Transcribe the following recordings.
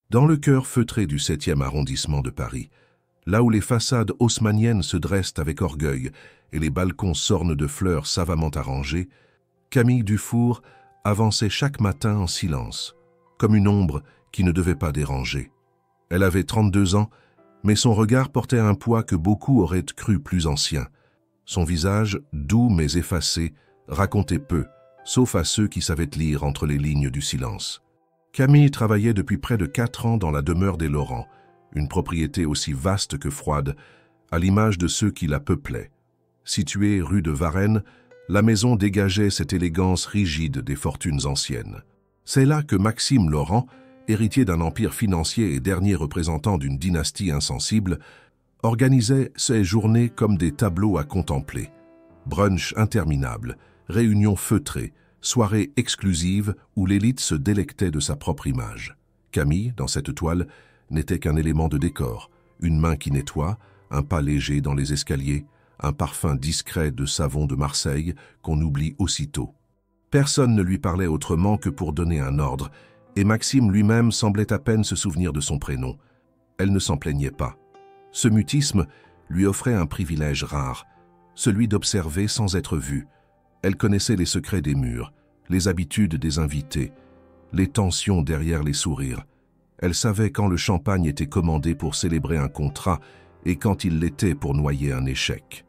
Dans le cœur feutré du 7e arrondissement de Paris, là où les façades haussmanniennes se dressent avec orgueil et les balcons s'ornent de fleurs savamment arrangées, Camille Dufour avançait chaque matin en silence, comme une ombre qui ne devait pas déranger. Elle avait 32 ans, mais son regard portait un poids que beaucoup auraient cru plus ancien. Son visage, doux mais effacé, racontait peu, sauf à ceux qui savaient lire entre les lignes du silence. Camille travaillait depuis près de 4 ans dans la demeure des Laurent, une propriété aussi vaste que froide, à l'image de ceux qui la peuplaient. Située rue de Varennes, la maison dégageait cette élégance rigide des fortunes anciennes. C'est là que Maxime Laurent, héritier d'un empire financier et dernier représentant d'une dynastie insensible, organisait ses journées comme des tableaux à contempler. Brunch interminable, réunions feutrées, soirées exclusives où l'élite se délectait de sa propre image. Camille, dans cette toile, n'était qu'un élément de décor, une main qui nettoie, un pas léger dans les escaliers, un parfum discret de savon de Marseille qu'on oublie aussitôt. Personne ne lui parlait autrement que pour donner un ordre, et Maxime lui-même semblait à peine se souvenir de son prénom. Elle ne s'en plaignait pas. Ce mutisme lui offrait un privilège rare, celui d'observer sans être vue. Elle connaissait les secrets des murs, les habitudes des invités, les tensions derrière les sourires. Elle savait quand le champagne était commandé pour célébrer un contrat et quand il l'était pour noyer un échec.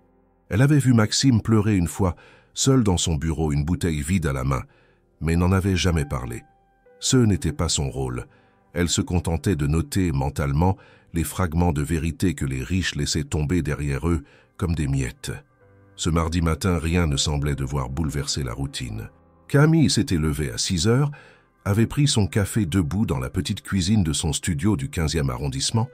Elle avait vu Maxime pleurer une fois, seul dans son bureau, une bouteille vide à la main, mais n'en avait jamais parlé. Ce n'était pas son rôle. Elle se contentait de noter mentalement les fragments de vérité que les riches laissaient tomber derrière eux comme des miettes. Ce mardi matin, rien ne semblait devoir bouleverser la routine. Camille s'était levée à 6 heures, avait pris son café debout dans la petite cuisine de son studio du 15e arrondissement,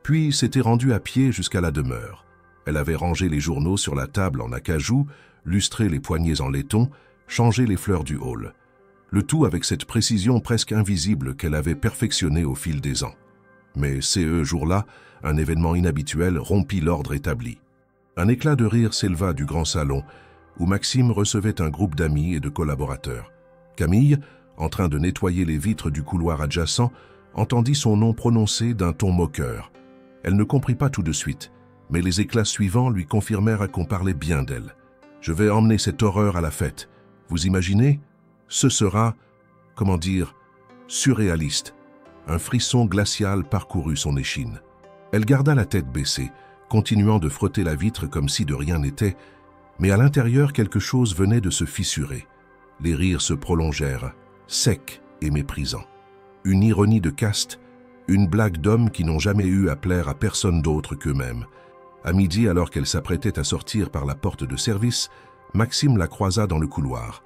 puis s'était rendue à pied jusqu'à la demeure. Elle avait rangé les journaux sur la table en acajou, lustré les poignées en laiton, changé les fleurs du hall. Le tout avec cette précision presque invisible qu'elle avait perfectionnée au fil des ans. Mais ce jour-là, un événement inhabituel rompit l'ordre établi. Un éclat de rire s'éleva du grand salon, où Maxime recevait un groupe d'amis et de collaborateurs. Camille, en train de nettoyer les vitres du couloir adjacent, entendit son nom prononcé d'un ton moqueur. Elle ne comprit pas tout de suite, mais les éclats suivants lui confirmèrent qu'on parlait bien d'elle. « Je vais emmener cette horreur à la fête. Vous imaginez ? Ce sera, comment dire, surréaliste. » Un frisson glacial parcourut son échine. Elle garda la tête baissée, continuant de frotter la vitre comme si de rien n'était, mais à l'intérieur quelque chose venait de se fissurer. Les rires se prolongèrent, secs et méprisants. Une ironie de caste, une blague d'hommes qui n'ont jamais eu à plaire à personne d'autre qu'eux-mêmes. À midi, alors qu'elle s'apprêtait à sortir par la porte de service, Maxime la croisa dans le couloir.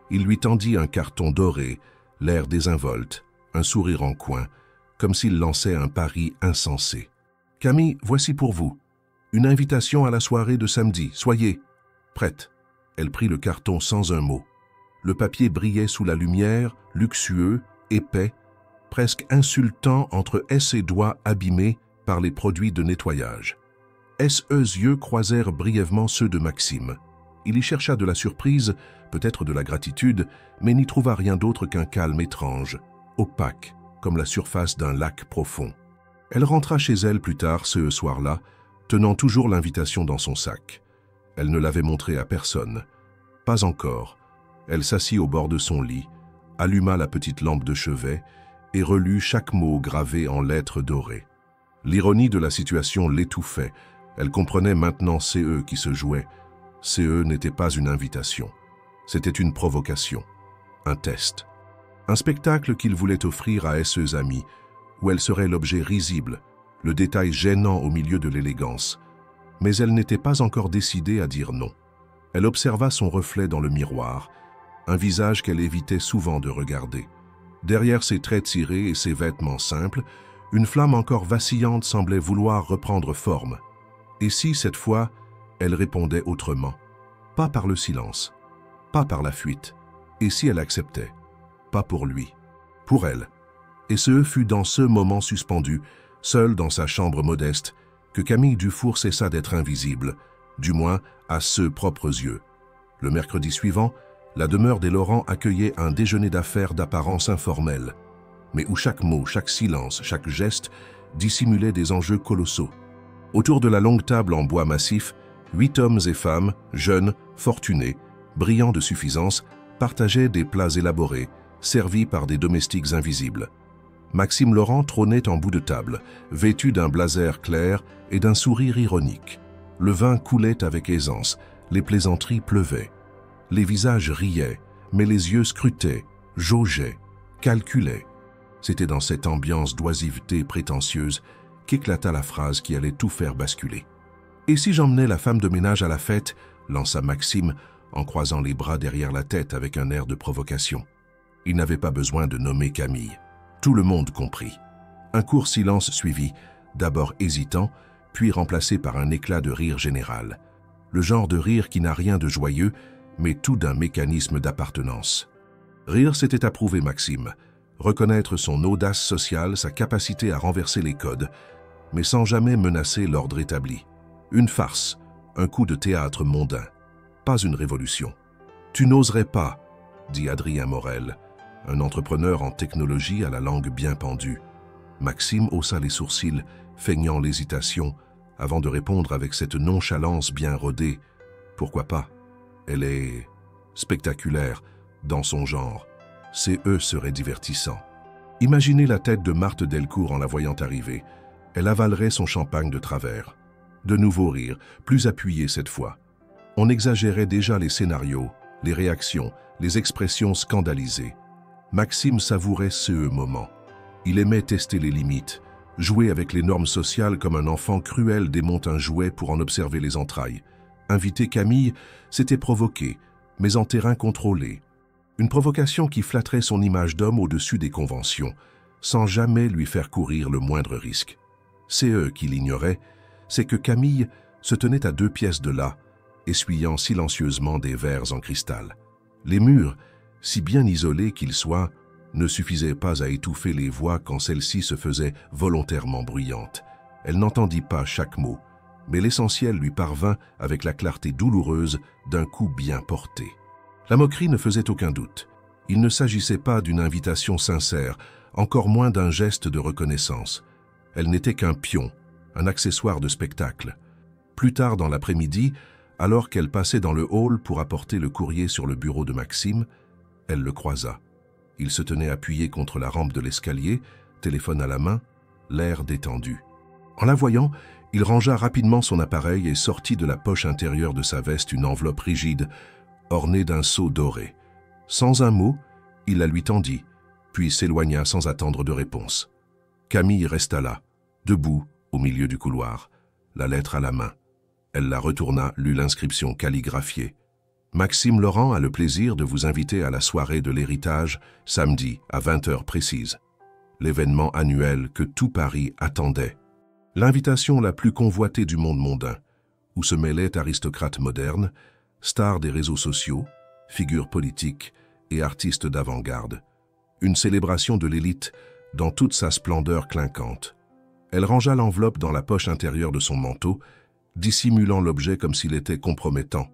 Il lui tendit un carton doré, l'air désinvolte, un sourire en coin, comme s'il lançait un pari insensé. « Camille, voici pour vous. Une invitation à la soirée de samedi. Soyez prête. » Elle prit le carton sans un mot. Le papier brillait sous la lumière, luxueux, épais, presque insultant entre ses doigts abîmés par les produits de nettoyage. Ses yeux croisèrent brièvement ceux de Maxime. Il y chercha de la surprise, peut-être de la gratitude, mais n'y trouva rien d'autre qu'un calme étrange, opaque, comme la surface d'un lac profond. Elle rentra chez elle plus tard ce soir-là, tenant toujours l'invitation dans son sac. Elle ne l'avait montrée à personne. Pas encore. Elle s'assit au bord de son lit, alluma la petite lampe de chevet et relut chaque mot gravé en lettres dorées. L'ironie de la situation l'étouffait. Elle comprenait maintenant CE qui se jouait. CE n'était pas une invitation. C'était une provocation, un test. Un spectacle qu'il voulait offrir à ses amis, où elle serait l'objet risible, le détail gênant au milieu de l'élégance. Mais elle n'était pas encore décidée à dire non. Elle observa son reflet dans le miroir, un visage qu'elle évitait souvent de regarder. Derrière ses traits tirés et ses vêtements simples, une flamme encore vacillante semblait vouloir reprendre forme. Et si, cette fois, elle répondait autrement? Pas par le silence, pas par la fuite. Et si elle acceptait? Pas pour lui, pour elle. Et ce fut dans ce moment suspendu, seule dans sa chambre modeste, que Camille Dufour cessa d'être invisible, du moins à ses propres yeux. Le mercredi suivant, la demeure des Laurent accueillait un déjeuner d'affaires d'apparence informelle. mais où chaque mot, chaque silence, chaque geste dissimulait des enjeux colossaux. Autour de la longue table en bois massif, 8 hommes et femmes, jeunes, fortunés, brillants de suffisance, partageaient des plats élaborés, servis par des domestiques invisibles. Maxime Laurent trônait en bout de table, vêtu d'un blazer clair et d'un sourire ironique. Le vin coulait avec aisance, les plaisanteries pleuvaient. Les visages riaient, mais les yeux scrutaient, jaugeaient, calculaient. C'était dans cette ambiance d'oisiveté prétentieuse qu'éclata la phrase qui allait tout faire basculer. « Et si j'emmenais la femme de ménage à la fête ?» lança Maxime en croisant les bras derrière la tête avec un air de provocation. Il n'avait pas besoin de nommer Camille. Tout le monde comprit. Un court silence suivit, d'abord hésitant, puis remplacé par un éclat de rire général. Le genre de rire qui n'a rien de joyeux, mais tout d'un mécanisme d'appartenance. Rire, c'était approuver Maxime, reconnaître son audace sociale, sa capacité à renverser les codes, mais sans jamais menacer l'ordre établi. Une farce, un coup de théâtre mondain, pas une révolution. « Tu n'oserais pas », dit Adrien Morel, un entrepreneur en technologie à la langue bien pendue. Maxime haussa les sourcils, feignant l'hésitation, avant de répondre avec cette nonchalance bien rodée. « Pourquoi pas? Elle est spectaculaire, dans son genre. CE serait divertissant. » Imaginez la tête de Marthe Delcourt en la voyant arriver. Elle avalerait son champagne de travers. De nouveaux rires, plus appuyés cette fois. On exagérait déjà les scénarios, les réactions, les expressions scandalisées. Maxime savourait ce moment. Il aimait tester les limites, jouer avec les normes sociales comme un enfant cruel démonte un jouet pour en observer les entrailles. Inviter Camille, c'était provoquer, mais en terrain contrôlé. Une provocation qui flatterait son image d'homme au-dessus des conventions, sans jamais lui faire courir le moindre risque. C'est eux qui l'ignoraient, c'est que Camille se tenait à 2 pièces de là, essuyant silencieusement des verres en cristal. Les murs, si bien isolés qu'ils soient, ne suffisaient pas à étouffer les voix quand celles-ci se faisaient volontairement bruyantes. Elle n'entendit pas chaque mot, mais l'essentiel lui parvint avec la clarté douloureuse d'un coup bien porté. La moquerie ne faisait aucun doute. Il ne s'agissait pas d'une invitation sincère, encore moins d'un geste de reconnaissance. Elle n'était qu'un pion, un accessoire de spectacle. Plus tard dans l'après-midi, alors qu'elle passait dans le hall pour apporter le courrier sur le bureau de Maxime, elle le croisa. Il se tenait appuyé contre la rampe de l'escalier, téléphone à la main, l'air détendu. En la voyant, il rangea rapidement son appareil et sortit de la poche intérieure de sa veste une enveloppe rigide, ornée d'un sceau doré. Sans un mot, il la lui tendit, puis s'éloigna sans attendre de réponse. Camille resta là, debout, au milieu du couloir, la lettre à la main. Elle la retourna, lut l'inscription calligraphiée. « Maxime Laurent a le plaisir de vous inviter à la soirée de l'héritage, samedi à 20h précise. » L'événement annuel que tout Paris attendait. L'invitation la plus convoitée du monde mondain, où se mêlaient aristocrates modernes, stars des réseaux sociaux, figures politiques et artistes d'avant-garde. Une célébration de l'élite dans toute sa splendeur clinquante. Elle rangea l'enveloppe dans la poche intérieure de son manteau, dissimulant l'objet comme s'il était compromettant.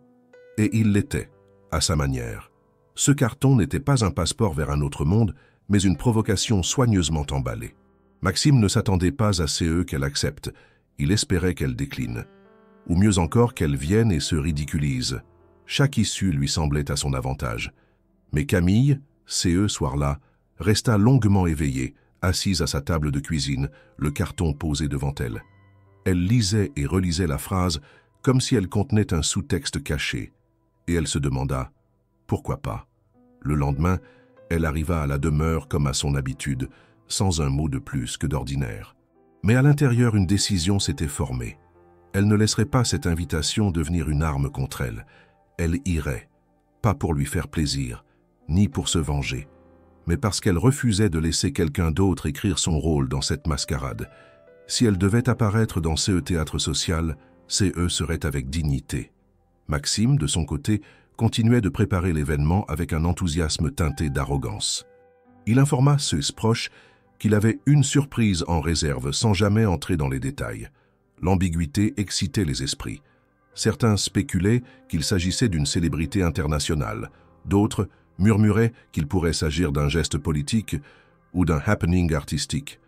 Et il l'était, à sa manière. Ce carton n'était pas un passeport vers un autre monde, mais une provocation soigneusement emballée. Maxime ne s'attendait pas à CE qu'elle accepte, il espérait qu'elle décline. Ou mieux encore qu'elle vienne et se ridiculise. Chaque issue lui semblait à son avantage. Mais Camille, CE soir-là, resta longuement éveillée, assise à sa table de cuisine, le carton posé devant elle. Elle lisait et relisait la phrase comme si elle contenait un sous-texte caché. Et elle se demanda « Pourquoi pas ?» Le lendemain, elle arriva à la demeure comme à son habitude, sans un mot de plus que d'ordinaire. Mais à l'intérieur, une décision s'était formée. Elle ne laisserait pas cette invitation devenir une arme contre elle. Elle irait, pas pour lui faire plaisir, ni pour se venger, mais parce qu'elle refusait de laisser quelqu'un d'autre écrire son rôle dans cette mascarade. Si elle devait apparaître dans ce théâtre social, CE serait avec dignité. Maxime, de son côté, continuait de préparer l'événement avec un enthousiasme teinté d'arrogance. Il informa ceux proches qu'il avait une surprise en réserve sans jamais entrer dans les détails. L'ambiguïté excitait les esprits. Certains spéculaient qu'il s'agissait d'une célébrité internationale, d'autres murmuraient qu'il pourrait s'agir d'un geste politique ou d'un happening artistique.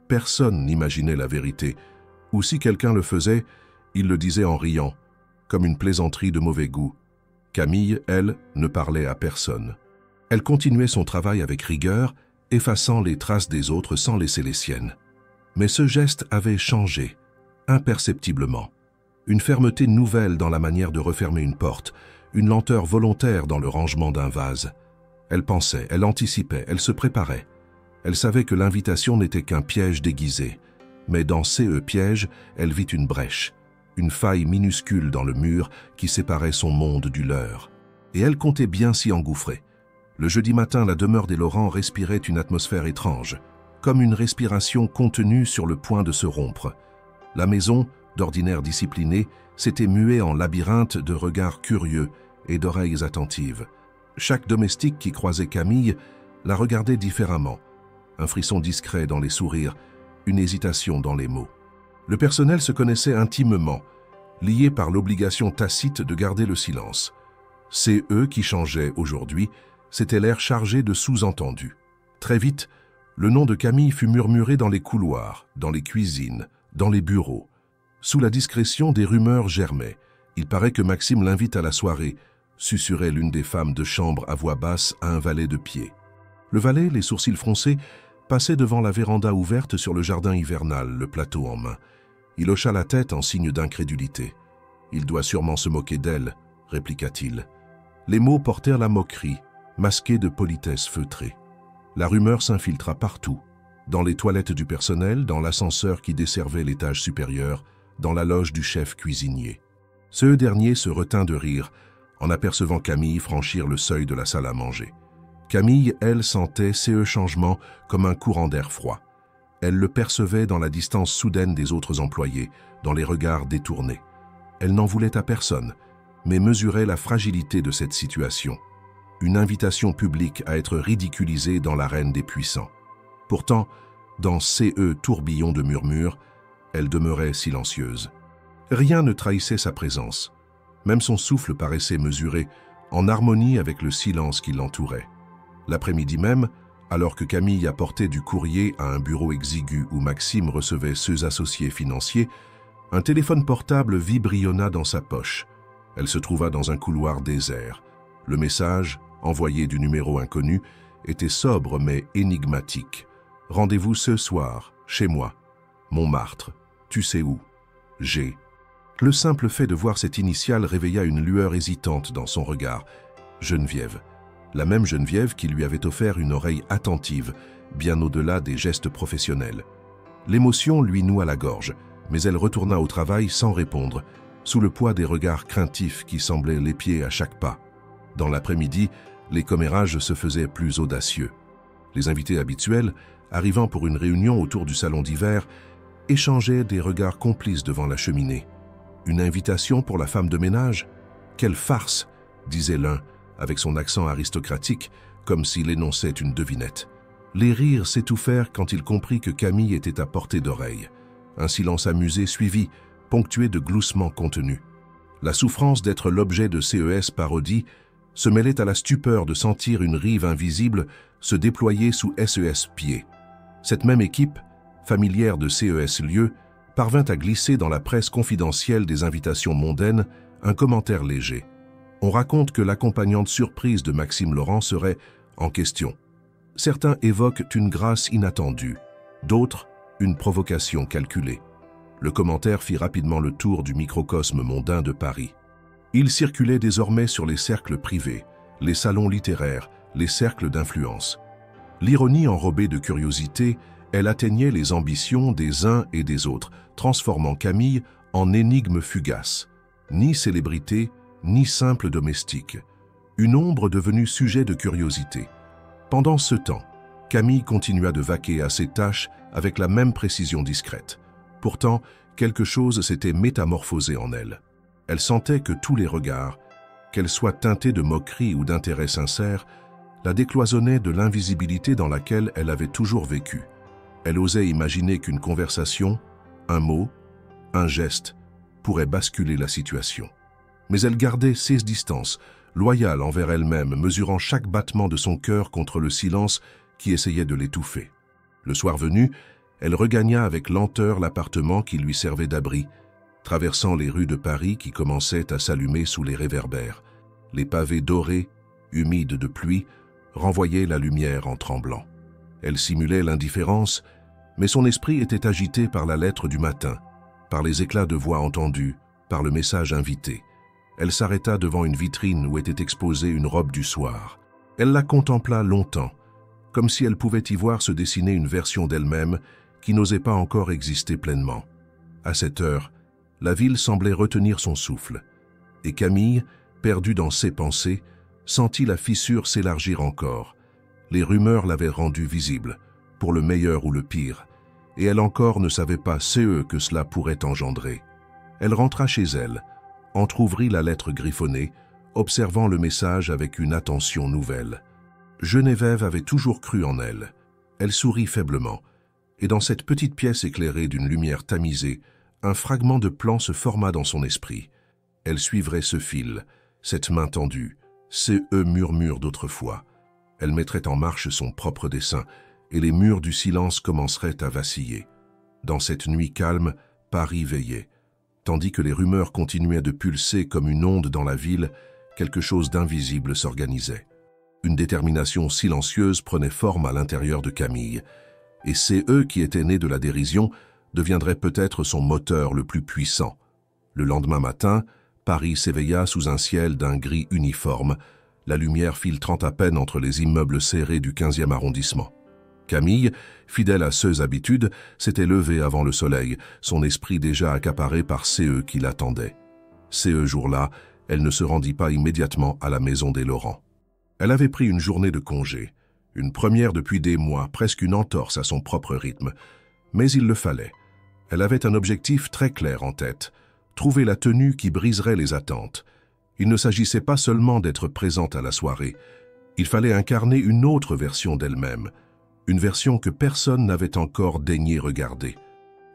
Personne n'imaginait la vérité, ou si quelqu'un le faisait, il le disait en riant, comme une plaisanterie de mauvais goût. Camille, elle, ne parlait à personne. Elle continuait son travail avec rigueur, effaçant les traces des autres sans laisser les siennes. Mais ce geste avait changé, imperceptiblement. Une fermeté nouvelle dans la manière de refermer une porte, une lenteur volontaire dans le rangement d'un vase. Elle pensait, elle anticipait, elle se préparait. Elle savait que l'invitation n'était qu'un piège déguisé. Mais dans ces pièges, elle vit une brèche, une faille minuscule dans le mur qui séparait son monde du leur. Et elle comptait bien s'y engouffrer. Le jeudi matin, la demeure des Laurent respirait une atmosphère étrange, comme une respiration contenue sur le point de se rompre. La maison, d'ordinaire disciplinée, s'était muée en labyrinthe de regards curieux et d'oreilles attentives. Chaque domestique qui croisait Camille la regardait différemment. Un frisson discret dans les sourires, une hésitation dans les mots. Le personnel se connaissait intimement, lié par l'obligation tacite de garder le silence. C'est eux qui changeaient aujourd'hui, c'était l'air chargé de sous-entendus. Très vite, le nom de Camille fut murmuré dans les couloirs, dans les cuisines, dans les bureaux. Sous la discrétion, des rumeurs germaient. Il paraît que Maxime l'invite à la soirée, susurrait l'une des femmes de chambre à voix basse à un valet de pied. Le valet, les sourcils froncés, passait devant la véranda ouverte sur le jardin hivernal, le plateau en main. Il hocha la tête en signe d'incrédulité. « Il doit sûrement se moquer d'elle », répliqua-t-il. Les mots portèrent la moquerie, masqués de politesse feutrée. La rumeur s'infiltra partout, dans les toilettes du personnel, dans l'ascenseur qui desservait l'étage supérieur, dans la loge du chef cuisinier. Ce dernier se retint de rire, en apercevant Camille franchir le seuil de la salle à manger. Camille, elle, sentait ces changements comme un courant d'air froid. Elle le percevait dans la distance soudaine des autres employés, dans les regards détournés. Elle n'en voulait à personne, mais mesurait la fragilité de cette situation. Une invitation publique à être ridiculisée dans l'arène des puissants. Pourtant, dans ces tourbillons de murmures, elle demeurait silencieuse. Rien ne trahissait sa présence. Même son souffle paraissait mesuré, en harmonie avec le silence qui l'entourait. L'après-midi même, alors que Camille apportait du courrier à un bureau exigu où Maxime recevait ses associés financiers, un téléphone portable vibrionna dans sa poche. Elle se trouva dans un couloir désert. Le message, envoyé du numéro inconnu, était sobre mais énigmatique. « Rendez-vous ce soir, chez moi. Montmartre. Tu sais où? G. » Le simple fait de voir cette initiale réveilla une lueur hésitante dans son regard. Geneviève. La même Geneviève qui lui avait offert une oreille attentive, bien au-delà des gestes professionnels. L'émotion lui noua la gorge, mais elle retourna au travail sans répondre, sous le poids des regards craintifs qui semblaient l'épier à chaque pas. Dans l'après-midi, les commérages se faisaient plus audacieux. Les invités habituels, arrivant pour une réunion autour du salon d'hiver, échangeaient des regards complices devant la cheminée. Une invitation pour la femme de ménage? Quelle farce, disait l'un, avec son accent aristocratique, comme s'il énonçait une devinette. Les rires s'étouffèrent quand il comprit que Camille était à portée d'oreille. Un silence amusé suivit, ponctué de gloussements contenus. La souffrance d'être l'objet de CES parodie se mêlait à la stupeur de sentir une rive invisible se déployer sous SES pieds. Cette même équipe, familière de CES lieux, parvint à glisser dans la presse confidentielle des invitations mondaines un commentaire léger. On raconte que l'accompagnante surprise de Maxime Laurent serait en question. Certains évoquent une grâce inattendue, d'autres une provocation calculée. Le commentaire fit rapidement le tour du microcosme mondain de Paris. Il circulait désormais sur les cercles privés, les salons littéraires, les cercles d'influence. L'ironie enrobée de curiosité, elle atteignait les ambitions des uns et des autres, transformant Camille en énigme fugace. Ni célébrité, ni simple domestique. Une ombre devenue sujet de curiosité. Pendant ce temps, Camille continua de vaquer à ses tâches avec la même précision discrète. Pourtant, quelque chose s'était métamorphosé en elle. Elle sentait que tous les regards, qu'elles soient teintés de moquerie ou d'intérêt sincère, la décloisonnaient de l'invisibilité dans laquelle elle avait toujours vécu. Elle osait imaginer qu'une conversation, un mot, un geste, pourrait basculer la situation. Mais elle gardait ses distances, loyale envers elle-même, mesurant chaque battement de son cœur contre le silence qui essayait de l'étouffer. Le soir venu, elle regagna avec lenteur l'appartement qui lui servait d'abri, traversant les rues de Paris qui commençaient à s'allumer sous les réverbères. Les pavés dorés, humides de pluie, renvoyaient la lumière en tremblant. Elle simulait l'indifférence, mais son esprit était agité par la lettre du matin, par les éclats de voix entendus, par le message invité. Elle s'arrêta devant une vitrine où était exposée une robe du soir. Elle la contempla longtemps, comme si elle pouvait y voir se dessiner une version d'elle-même qui n'osait pas encore exister pleinement. À cette heure, la ville semblait retenir son souffle, et Camille, perdue dans ses pensées, sentit la fissure s'élargir encore. Les rumeurs l'avaient rendue visible, pour le meilleur ou le pire, et elle encore ne savait pas que cela pourrait engendrer. Elle rentra chez elle, entr'ouvrit la lettre griffonnée, observant le message avec une attention nouvelle. Geneviève avait toujours cru en elle. Elle sourit faiblement, et dans cette petite pièce éclairée d'une lumière tamisée, un fragment de plan se forma dans son esprit. Elle suivrait ce fil, cette main tendue, ces murmures d'autrefois. Elle mettrait en marche son propre dessein, et les murs du silence commenceraient à vaciller. Dans cette nuit calme, Paris veillait. Tandis que les rumeurs continuaient de pulser comme une onde dans la ville, quelque chose d'invisible s'organisait. Une détermination silencieuse prenait forme à l'intérieur de Camille, et qui était né de la dérision, deviendrait peut-être son moteur le plus puissant. Le lendemain matin, Paris s'éveilla sous un ciel d'un gris uniforme, la lumière filtrant à peine entre les immeubles serrés du 15e arrondissement. Camille, fidèle à ses habitudes, s'était levée avant le soleil, son esprit déjà accaparé par qui l'attendait. Jour-là, elle ne se rendit pas immédiatement à la maison des Laurent. Elle avait pris une journée de congé, une première depuis des mois, presque une entorse à son propre rythme, mais il le fallait. Elle avait un objectif très clair en tête, trouver la tenue qui briserait les attentes. Il ne s'agissait pas seulement d'être présente à la soirée, il fallait incarner une autre version d'elle-même, une version que personne n'avait encore daigné regarder.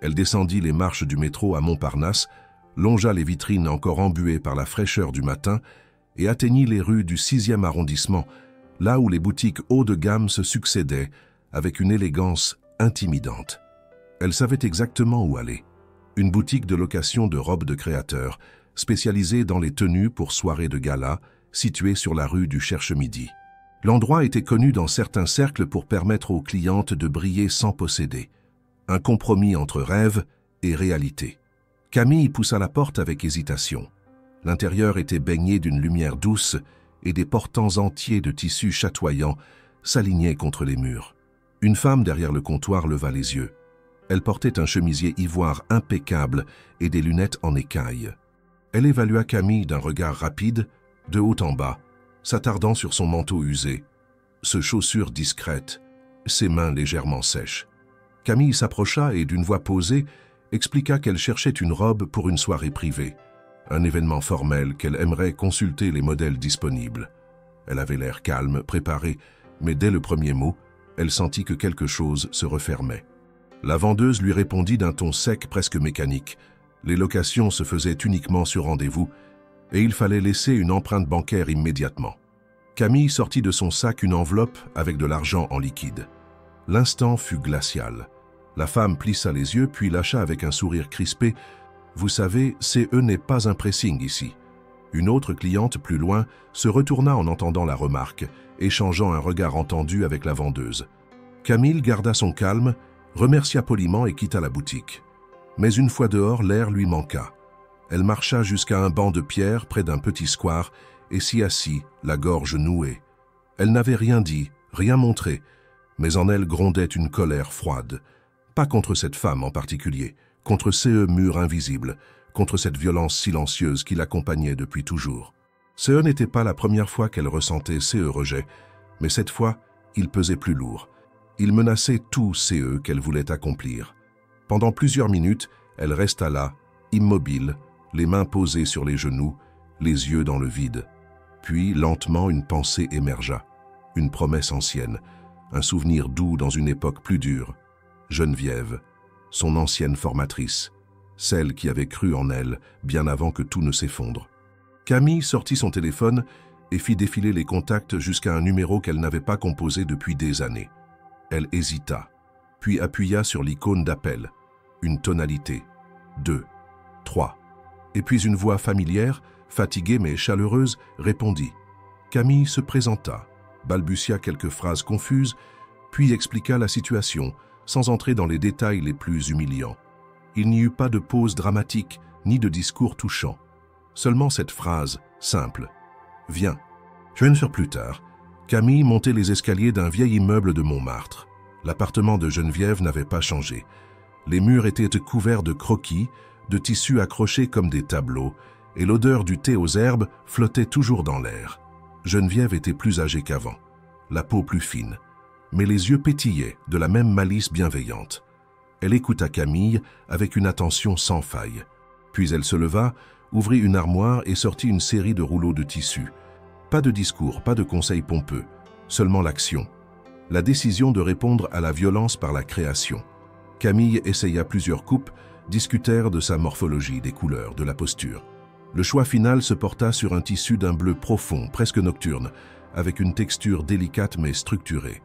Elle descendit les marches du métro à Montparnasse, longea les vitrines encore embuées par la fraîcheur du matin et atteignit les rues du 6e arrondissement, là où les boutiques haut de gamme se succédaient avec une élégance intimidante. Elle savait exactement où aller. Une boutique de location de robes de créateurs, spécialisée dans les tenues pour soirées de gala, située sur la rue du Cherche-Midi. L'endroit était connu dans certains cercles pour permettre aux clientes de briller sans posséder. Un compromis entre rêve et réalité. Camille poussa la porte avec hésitation. L'intérieur était baigné d'une lumière douce et des portants entiers de tissus chatoyants s'alignaient contre les murs. Une femme derrière le comptoir leva les yeux. Elle portait un chemisier ivoire impeccable et des lunettes en écaille. Elle évalua Camille d'un regard rapide, de haut en bas, s'attardant sur son manteau usé, ses chaussures discrètes, ses mains légèrement sèches. Camille s'approcha et, d'une voix posée, expliqua qu'elle cherchait une robe pour une soirée privée, un événement formel qu'elle aimerait consulter les modèles disponibles. Elle avait l'air calme, préparée, mais dès le premier mot, elle sentit que quelque chose se refermait. La vendeuse lui répondit d'un ton sec presque mécanique. Les locations se faisaient uniquement sur rendez-vous et il fallait laisser une empreinte bancaire immédiatement. Camille sortit de son sac une enveloppe avec de l'argent en liquide. L'instant fut glacial. La femme plissa les yeux puis lâcha avec un sourire crispé. « Vous savez, n'est pas un pressing ici. » Une autre cliente plus loin se retourna en entendant la remarque, échangeant un regard entendu avec la vendeuse. Camille garda son calme, remercia poliment et quitta la boutique. Mais une fois dehors, l'air lui manqua. Elle marcha jusqu'à un banc de pierre près d'un petit square et s'y assit, la gorge nouée. Elle n'avait rien dit, rien montré, mais en elle grondait une colère froide. Pas contre cette femme en particulier, contre ces murs invisibles, contre cette violence silencieuse qui l'accompagnait depuis toujours. Ce n'était pas la première fois qu'elle ressentait ces rejets, mais cette fois, il pesait plus lourd. Il menaçait tous ces qu'elle voulait accomplir. Pendant plusieurs minutes, elle resta là, immobile, les mains posées sur les genoux, les yeux dans le vide. Puis, lentement, une pensée émergea, une promesse ancienne, un souvenir doux dans une époque plus dure. Geneviève, son ancienne formatrice, celle qui avait cru en elle bien avant que tout ne s'effondre. Camille sortit son téléphone et fit défiler les contacts jusqu'à un numéro qu'elle n'avait pas composé depuis des années. Elle hésita, puis appuya sur l'icône d'appel. Une tonalité. 2, 3. Et puis une voix familière, fatiguée mais chaleureuse, répondit. Camille se présenta, balbutia quelques phrases confuses, puis expliqua la situation, sans entrer dans les détails les plus humiliants. Il n'y eut pas de pause dramatique, ni de discours touchant. Seulement cette phrase, simple. « Viens ». Une heure plus tard, Camille montait les escaliers d'un vieil immeuble de Montmartre. L'appartement de Geneviève n'avait pas changé. Les murs étaient couverts de croquis, de tissus accrochés comme des tableaux, et l'odeur du thé aux herbes flottait toujours dans l'air. Geneviève était plus âgée qu'avant, la peau plus fine, mais les yeux pétillaient de la même malice bienveillante. Elle écouta Camille avec une attention sans faille. Puis elle se leva, ouvrit une armoire et sortit une série de rouleaux de tissu. Pas de discours, pas de conseils pompeux, seulement l'action. La décision de répondre à la violence par la création. Camille essaya plusieurs coupes, discutèrent de sa morphologie, des couleurs, de la posture. Le choix final se porta sur un tissu d'un bleu profond, presque nocturne, avec une texture délicate mais structurée.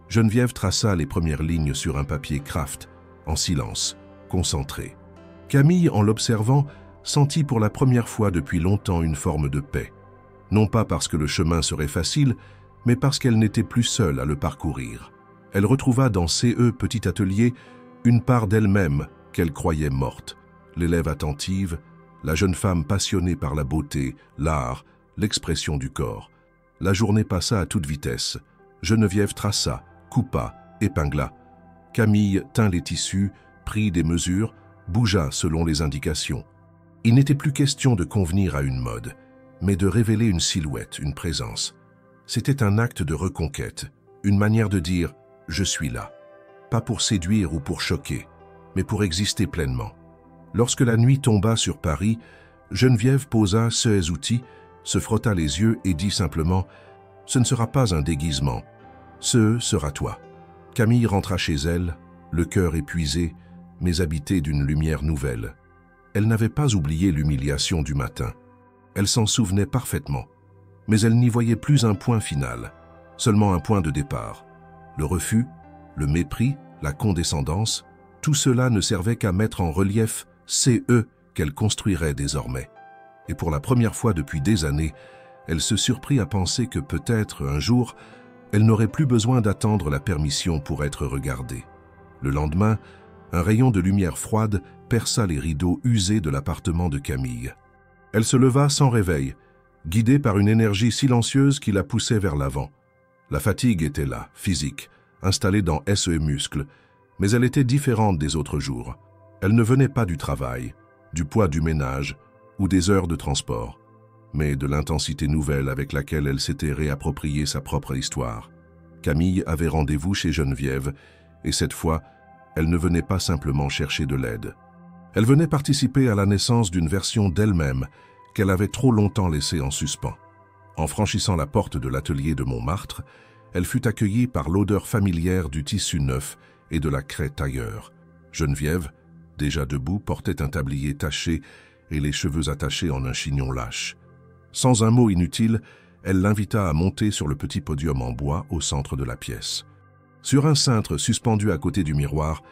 Geneviève traça les premières lignes sur un papier craft, en silence, concentré. Camille, en l'observant, sentit pour la première fois depuis longtemps une forme de paix. Non pas parce que le chemin serait facile, mais parce qu'elle n'était plus seule à le parcourir. Elle retrouva dans CE petit atelier une part d'elle-même qu'elle croyait morte. L'élève attentive, la jeune femme passionnée par la beauté, l'art, l'expression du corps. La journée passa à toute vitesse. Geneviève traça, coupa, épingla. Camille tint les tissus, prit des mesures, bougea selon les indications. Il n'était plus question de convenir à une mode, mais de révéler une silhouette, une présence. C'était un acte de reconquête, une manière de dire « je suis là ». Pas pour séduire ou pour choquer, mais pour exister pleinement. Lorsque la nuit tomba sur Paris, Geneviève posa ses outils, se frotta les yeux et dit simplement « ce ne sera pas un déguisement, ce sera toi ». Camille rentra chez elle, le cœur épuisé, mais habité d'une lumière nouvelle. Elle n'avait pas oublié l'humiliation du matin. Elle s'en souvenait parfaitement, mais elle n'y voyait plus un point final, seulement un point de départ. Le refus, le mépris, la condescendance, tout cela ne servait qu'à mettre en relief CE qu'elle construirait désormais. Et pour la première fois depuis des années, elle se surprit à penser que peut-être, un jour, elle n'aurait plus besoin d'attendre la permission pour être regardée. Le lendemain, un rayon de lumière froide perça les rideaux usés de l'appartement de Camille. Elle se leva sans réveil, guidée par une énergie silencieuse qui la poussait vers l'avant. La fatigue était là, physique, installée dans SE muscles, mais elle était différente des autres jours. Elle ne venait pas du travail, du poids du ménage ou des heures de transport, mais de l'intensité nouvelle avec laquelle elle s'était réappropriée sa propre histoire. Camille avait rendez-vous chez Geneviève, et cette fois, elle ne venait pas simplement chercher de l'aide. Elle venait participer à la naissance d'une version d'elle-même qu'elle avait trop longtemps laissée en suspens. En franchissant la porte de l'atelier de Montmartre, elle fut accueillie par l'odeur familière du tissu neuf et de la craie tailleur. Geneviève, déjà debout, portait un tablier taché et les cheveux attachés en un chignon lâche. Sans un mot inutile, elle l'invita à monter sur le petit podium en bois au centre de la pièce. Sur un cintre suspendu à côté du miroir,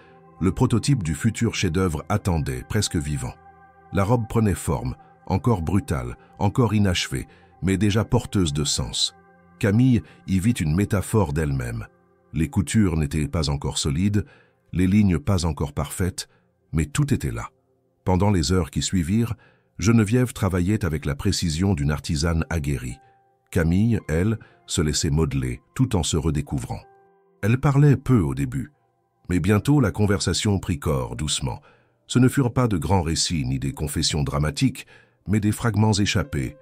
le prototype du futur chef-d'œuvre attendait, presque vivant. La robe prenait forme, encore brutale, encore inachevée, mais déjà porteuse de sens. Camille y vit une métaphore d'elle-même. Les coutures n'étaient pas encore solides, les lignes pas encore parfaites, mais tout était là. Pendant les heures qui suivirent, Geneviève travaillait avec la précision d'une artisane aguerrie. Camille, elle, se laissait modeler, tout en se redécouvrant. Elle parlait peu au début, mais bientôt la conversation prit corps doucement. Ce ne furent pas de grands récits ni des confessions dramatiques, mais des fragments échappés,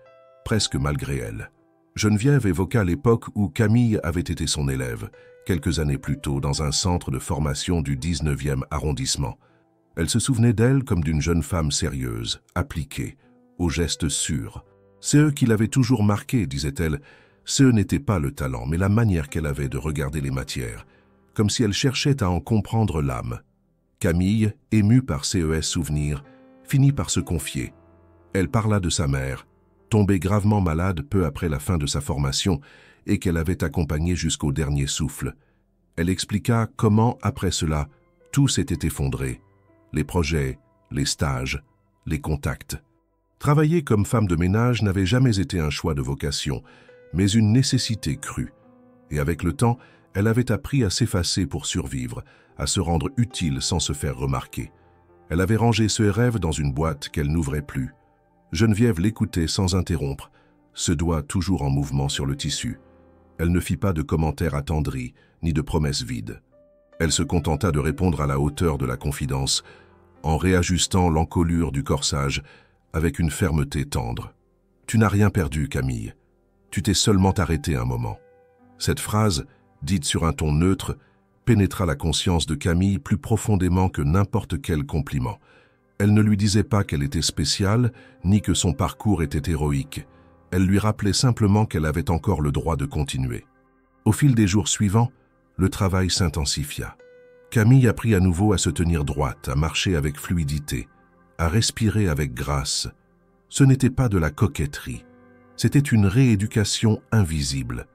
presque malgré elle. Geneviève évoqua l'époque où Camille avait été son élève, quelques années plus tôt dans un centre de formation du 19e arrondissement. Elle se souvenait d'elle comme d'une jeune femme sérieuse, appliquée, aux gestes sûrs. C'est eux qui l'avaient toujours marquée, disait-elle. Ce n'était pas le talent, mais la manière qu'elle avait de regarder les matières, comme si elle cherchait à en comprendre l'âme. Camille, émue par ces souvenirs, finit par se confier. Elle parla de sa mère, tombée gravement malade peu après la fin de sa formation et qu'elle avait accompagnée jusqu'au dernier souffle. Elle expliqua comment, après cela, tout s'était effondré. Les projets, les stages, les contacts. Travailler comme femme de ménage n'avait jamais été un choix de vocation, mais une nécessité crue. Et avec le temps, elle avait appris à s'effacer pour survivre, à se rendre utile sans se faire remarquer. Elle avait rangé ce rêve dans une boîte qu'elle n'ouvrait plus. Geneviève l'écoutait sans interrompre, ce doigt toujours en mouvement sur le tissu. Elle ne fit pas de commentaires attendris, ni de promesses vides. Elle se contenta de répondre à la hauteur de la confidence, en réajustant l'encolure du corsage avec une fermeté tendre. « Tu n'as rien perdu, Camille. Tu t'es seulement arrêtée un moment. » Cette phrase, dite sur un ton neutre, pénétra la conscience de Camille plus profondément que n'importe quel compliment. Elle ne lui disait pas qu'elle était spéciale, ni que son parcours était héroïque. Elle lui rappelait simplement qu'elle avait encore le droit de continuer. Au fil des jours suivants, le travail s'intensifia. Camille apprit à nouveau à se tenir droite, à marcher avec fluidité, à respirer avec grâce. Ce n'était pas de la coquetterie, c'était une rééducation invisible.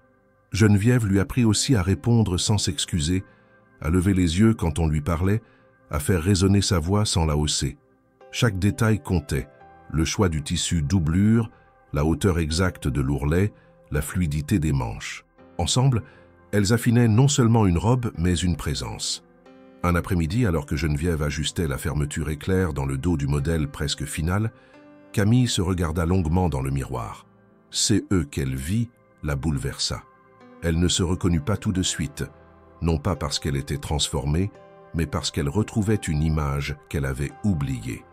Geneviève lui apprit aussi à répondre sans s'excuser, à lever les yeux quand on lui parlait, à faire résonner sa voix sans la hausser. Chaque détail comptait, le choix du tissu doublure, la hauteur exacte de l'ourlet, la fluidité des manches. Ensemble, elles affinaient non seulement une robe, mais une présence. Un après-midi, alors que Geneviève ajustait la fermeture éclair dans le dos du modèle presque final, Camille se regarda longuement dans le miroir. C'est eux qu'elle vit, la bouleversa. Elle ne se reconnut pas tout de suite, non pas parce qu'elle était transformée, mais parce qu'elle retrouvait une image qu'elle avait oubliée.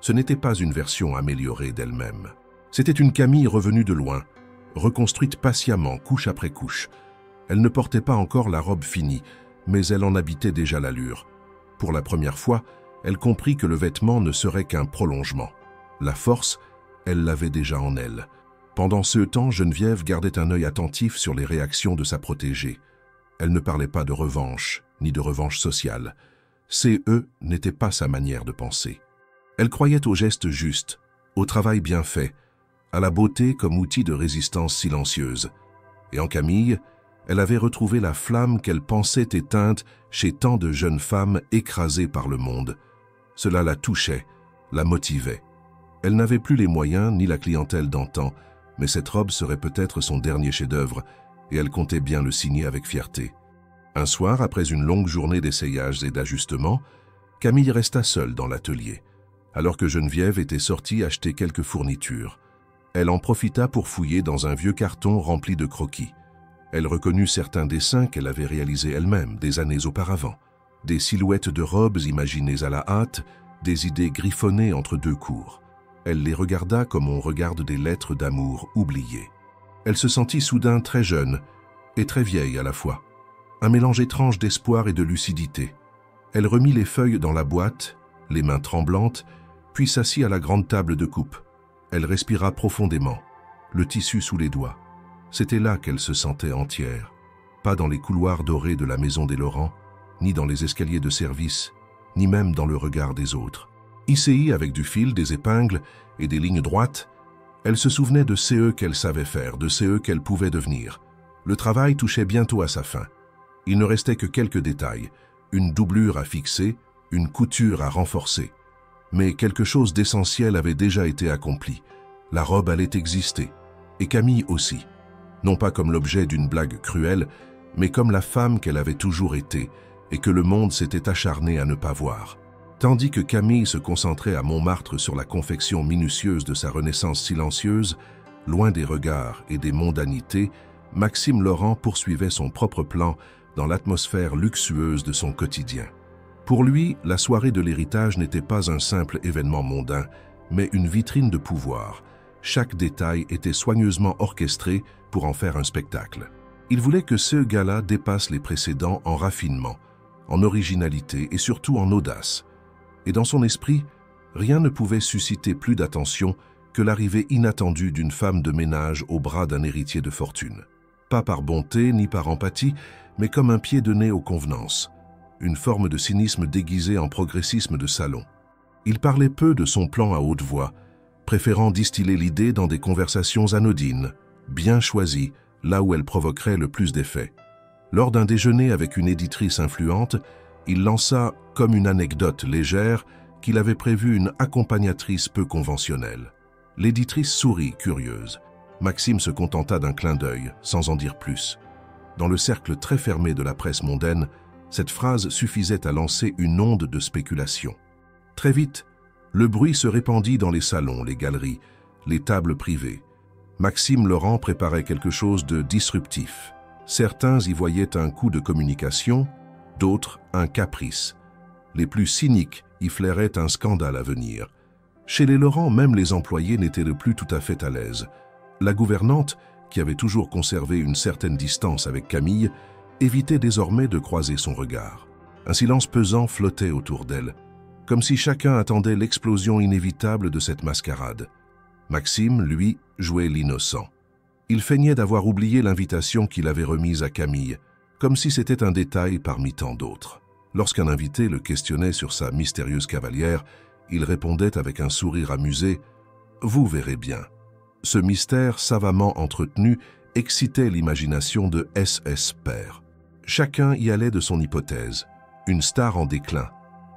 Ce n'était pas une version améliorée d'elle-même. C'était une Camille revenue de loin, reconstruite patiemment, couche après couche. Elle ne portait pas encore la robe finie, mais elle en habitait déjà l'allure. Pour la première fois, elle comprit que le vêtement ne serait qu'un prolongement. La force, elle l'avait déjà en elle. Pendant ce temps, Geneviève gardait un œil attentif sur les réactions de sa protégée. Elle ne parlait pas de revanche, ni de revanche sociale. CE n'était pas sa manière de penser. Elle croyait au geste juste, au travail bien fait, à la beauté comme outil de résistance silencieuse. Et en Camille, elle avait retrouvé la flamme qu'elle pensait éteinte chez tant de jeunes femmes écrasées par le monde. Cela la touchait, la motivait. Elle n'avait plus les moyens ni la clientèle d'antan, mais cette robe serait peut-être son dernier chef-d'œuvre, et elle comptait bien le signer avec fierté. Un soir, après une longue journée d'essayages et d'ajustements, Camille resta seule dans l'atelier, alors que Geneviève était sortie acheter quelques fournitures. Elle en profita pour fouiller dans un vieux carton rempli de croquis. Elle reconnut certains dessins qu'elle avait réalisés elle-même des années auparavant. Des silhouettes de robes imaginées à la hâte, des idées griffonnées entre deux cours. Elle les regarda comme on regarde des lettres d'amour oubliées. Elle se sentit soudain très jeune et très vieille à la fois. Un mélange étrange d'espoir et de lucidité. Elle remit les feuilles dans la boîte, les mains tremblantes, puis s'assit à la grande table de coupe. Elle respira profondément, le tissu sous les doigts. C'était là qu'elle se sentait entière, pas dans les couloirs dorés de la maison des Laurent, ni dans les escaliers de service, ni même dans le regard des autres. ICI avec du fil, des épingles et des lignes droites, elle se souvenait de CE qu'elle savait faire, de CE qu'elle pouvait devenir. Le travail touchait bientôt à sa fin. Il ne restait que quelques détails, une doublure à fixer, une couture à renforcer. Mais quelque chose d'essentiel avait déjà été accompli. La robe allait exister, et Camille aussi. Non pas comme l'objet d'une blague cruelle, mais comme la femme qu'elle avait toujours été, et que le monde s'était acharné à ne pas voir. Tandis que Camille se concentrait à Montmartre sur la confection minutieuse de sa renaissance silencieuse, loin des regards et des mondanités, Maxime Laurent poursuivait son propre plan dans l'atmosphère luxueuse de son quotidien. Pour lui, la soirée de l'héritage n'était pas un simple événement mondain, mais une vitrine de pouvoir. Chaque détail était soigneusement orchestré pour en faire un spectacle. Il voulait que ce gala dépasse les précédents en raffinement, en originalité et surtout en audace. Et dans son esprit, rien ne pouvait susciter plus d'attention que l'arrivée inattendue d'une femme de ménage au bras d'un héritier de fortune. Pas par bonté ni par empathie, mais comme un pied de nez aux convenances, une forme de cynisme déguisé en progressisme de salon. Il parlait peu de son plan à haute voix, préférant distiller l'idée dans des conversations anodines, bien choisies, là où elles provoqueraient le plus d'effet. Lors d'un déjeuner avec une éditrice influente, il lança, comme une anecdote légère, qu'il avait prévu une accompagnatrice peu conventionnelle. L'éditrice sourit, curieuse. Maxime se contenta d'un clin d'œil, sans en dire plus. Dans le cercle très fermé de la presse mondaine, cette phrase suffisait à lancer une onde de spéculation. Très vite, le bruit se répandit dans les salons, les galeries, les tables privées. Maxime Laurent préparait quelque chose de disruptif. Certains y voyaient un coup de communication, d'autres un caprice. Les plus cyniques y flairaient un scandale à venir. Chez les Laurent, même les employés n'étaient plus tout à fait à l'aise. La gouvernante, qui avait toujours conservé une certaine distance avec Camille, évitait désormais de croiser son regard. Un silence pesant flottait autour d'elle, comme si chacun attendait l'explosion inévitable de cette mascarade. Maxime, lui, jouait l'innocent. Il feignait d'avoir oublié l'invitation qu'il avait remise à Camille, comme si c'était un détail parmi tant d'autres. Lorsqu'un invité le questionnait sur sa mystérieuse cavalière, il répondait avec un sourire amusé « Vous verrez bien ». Ce mystère savamment entretenu excitait l'imagination de S.S. Père. Chacun y allait de son hypothèse. Une star en déclin,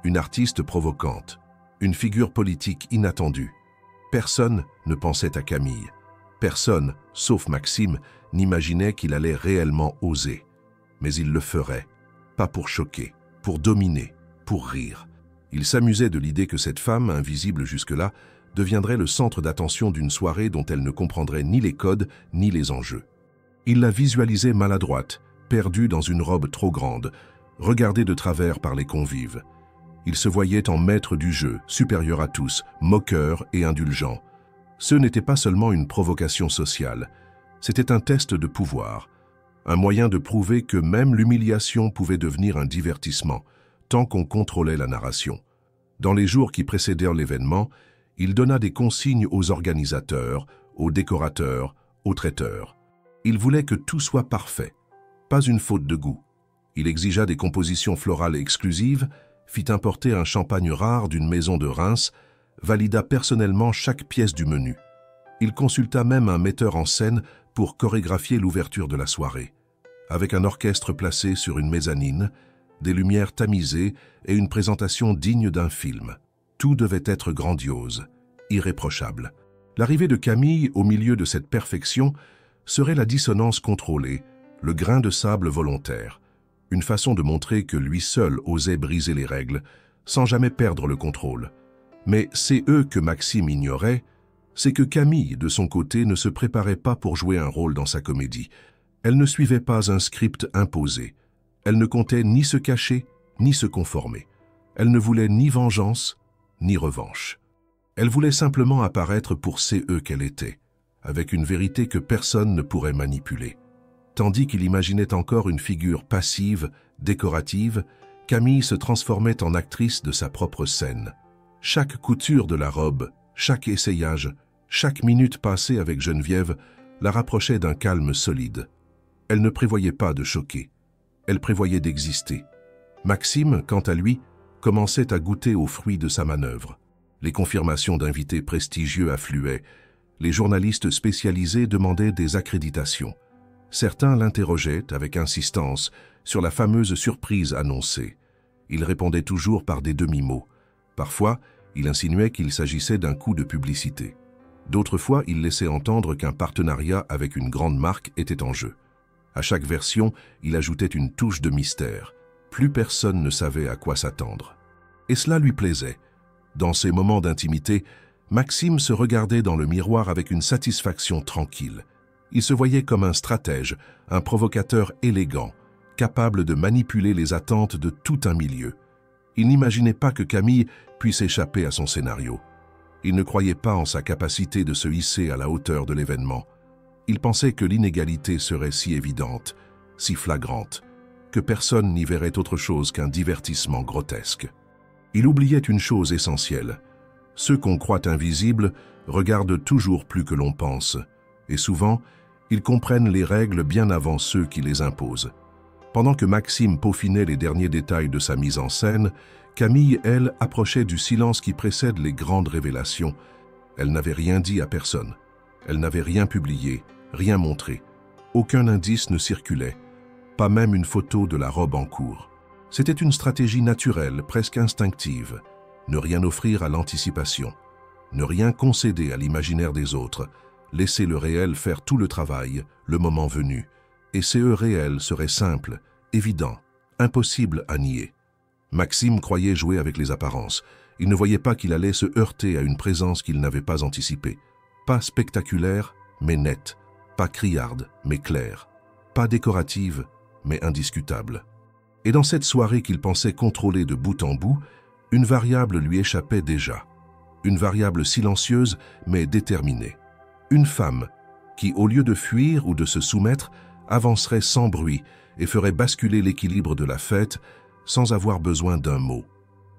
une artiste provocante, une figure politique inattendue. Personne ne pensait à Camille. Personne, sauf Maxime, n'imaginait qu'il allait réellement oser. Mais il le ferait, pas pour choquer, pour dominer, pour rire. Il s'amusait de l'idée que cette femme, invisible jusque-là, deviendrait le centre d'attention d'une soirée dont elle ne comprendrait ni les codes ni les enjeux. Il la visualisait maladroite, perdue dans une robe trop grande, regardée de travers par les convives. Il se voyait en maître du jeu, supérieur à tous, moqueur et indulgent. Ce n'était pas seulement une provocation sociale, c'était un test de pouvoir, un moyen de prouver que même l'humiliation pouvait devenir un divertissement, tant qu'on contrôlait la narration. Dans les jours qui précédèrent l'événement, il donna des consignes aux organisateurs, aux décorateurs, aux traiteurs. Il voulait que tout soit parfait, pas une faute de goût. Il exigea des compositions florales exclusives, fit importer un champagne rare d'une maison de Reims, valida personnellement chaque pièce du menu. Il consulta même un metteur en scène pour chorégraphier l'ouverture de la soirée. Avec un orchestre placé sur une mezzanine, des lumières tamisées et une présentation digne d'un film. Tout devait être grandiose, irréprochable. L'arrivée de Camille au milieu de cette perfection serait la dissonance contrôlée, le grain de sable volontaire, une façon de montrer que lui seul osait briser les règles, sans jamais perdre le contrôle. Mais c'est eux que Maxime ignorait, c'est que Camille, de son côté, ne se préparait pas pour jouer un rôle dans sa comédie. Elle ne suivait pas un script imposé. Elle ne comptait ni se cacher, ni se conformer. Elle ne voulait ni vengeance, ni revanche. Elle voulait simplement apparaître pour CE qu'elle était, avec une vérité que personne ne pourrait manipuler. Tandis qu'il imaginait encore une figure passive, décorative, Camille se transformait en actrice de sa propre scène. Chaque couture de la robe, chaque essayage, chaque minute passée avec Geneviève la rapprochait d'un calme solide. Elle ne prévoyait pas de choquer, elle prévoyait d'exister. Maxime, quant à lui, commençait à goûter aux fruits de sa manœuvre. Les confirmations d'invités prestigieux affluaient, les journalistes spécialisés demandaient des accréditations. Certains l'interrogeaient avec insistance sur la fameuse surprise annoncée. Il répondait toujours par des demi-mots. Parfois, il insinuait qu'il s'agissait d'un coup de publicité. D'autres fois, il laissait entendre qu'un partenariat avec une grande marque était en jeu. À chaque version, il ajoutait une touche de mystère. Plus personne ne savait à quoi s'attendre. Et cela lui plaisait. Dans ces moments d'intimité, Maxime se regardait dans le miroir avec une satisfaction tranquille. Il se voyait comme un stratège, un provocateur élégant, capable de manipuler les attentes de tout un milieu. Il n'imaginait pas que Camille puisse échapper à son scénario. Il ne croyait pas en sa capacité de se hisser à la hauteur de l'événement. Il pensait que l'inégalité serait si évidente, si flagrante, que personne n'y verrait autre chose qu'un divertissement grotesque. Il oubliait une chose essentielle. Ceux qu'on croit invisibles regardent toujours plus que l'on pense, et souvent, ils comprennent les règles bien avant ceux qui les imposent. Pendant que Maxime peaufinait les derniers détails de sa mise en scène, Camille, elle, approchait du silence qui précède les grandes révélations. Elle n'avait rien dit à personne. Elle n'avait rien publié, rien montré. Aucun indice ne circulait. pas même une photo de la robe en cours. C'était une stratégie naturelle, presque instinctive. Ne rien offrir à l'anticipation. Ne rien concéder à l'imaginaire des autres. Laisser le réel faire tout le travail, le moment venu. Et ce réel serait simple, évident, impossible à nier. Maxime croyait jouer avec les apparences. Il ne voyait pas qu'il allait se heurter à une présence qu'il n'avait pas anticipée. Pas spectaculaire, mais nette. Pas criarde, mais claire. Pas décorative, mais indiscutable. Et dans cette soirée qu'il pensait contrôler de bout en bout, une variable lui échappait déjà. Une variable silencieuse, mais déterminée. Une femme qui, au lieu de fuir ou de se soumettre, avancerait sans bruit et ferait basculer l'équilibre de la fête sans avoir besoin d'un mot.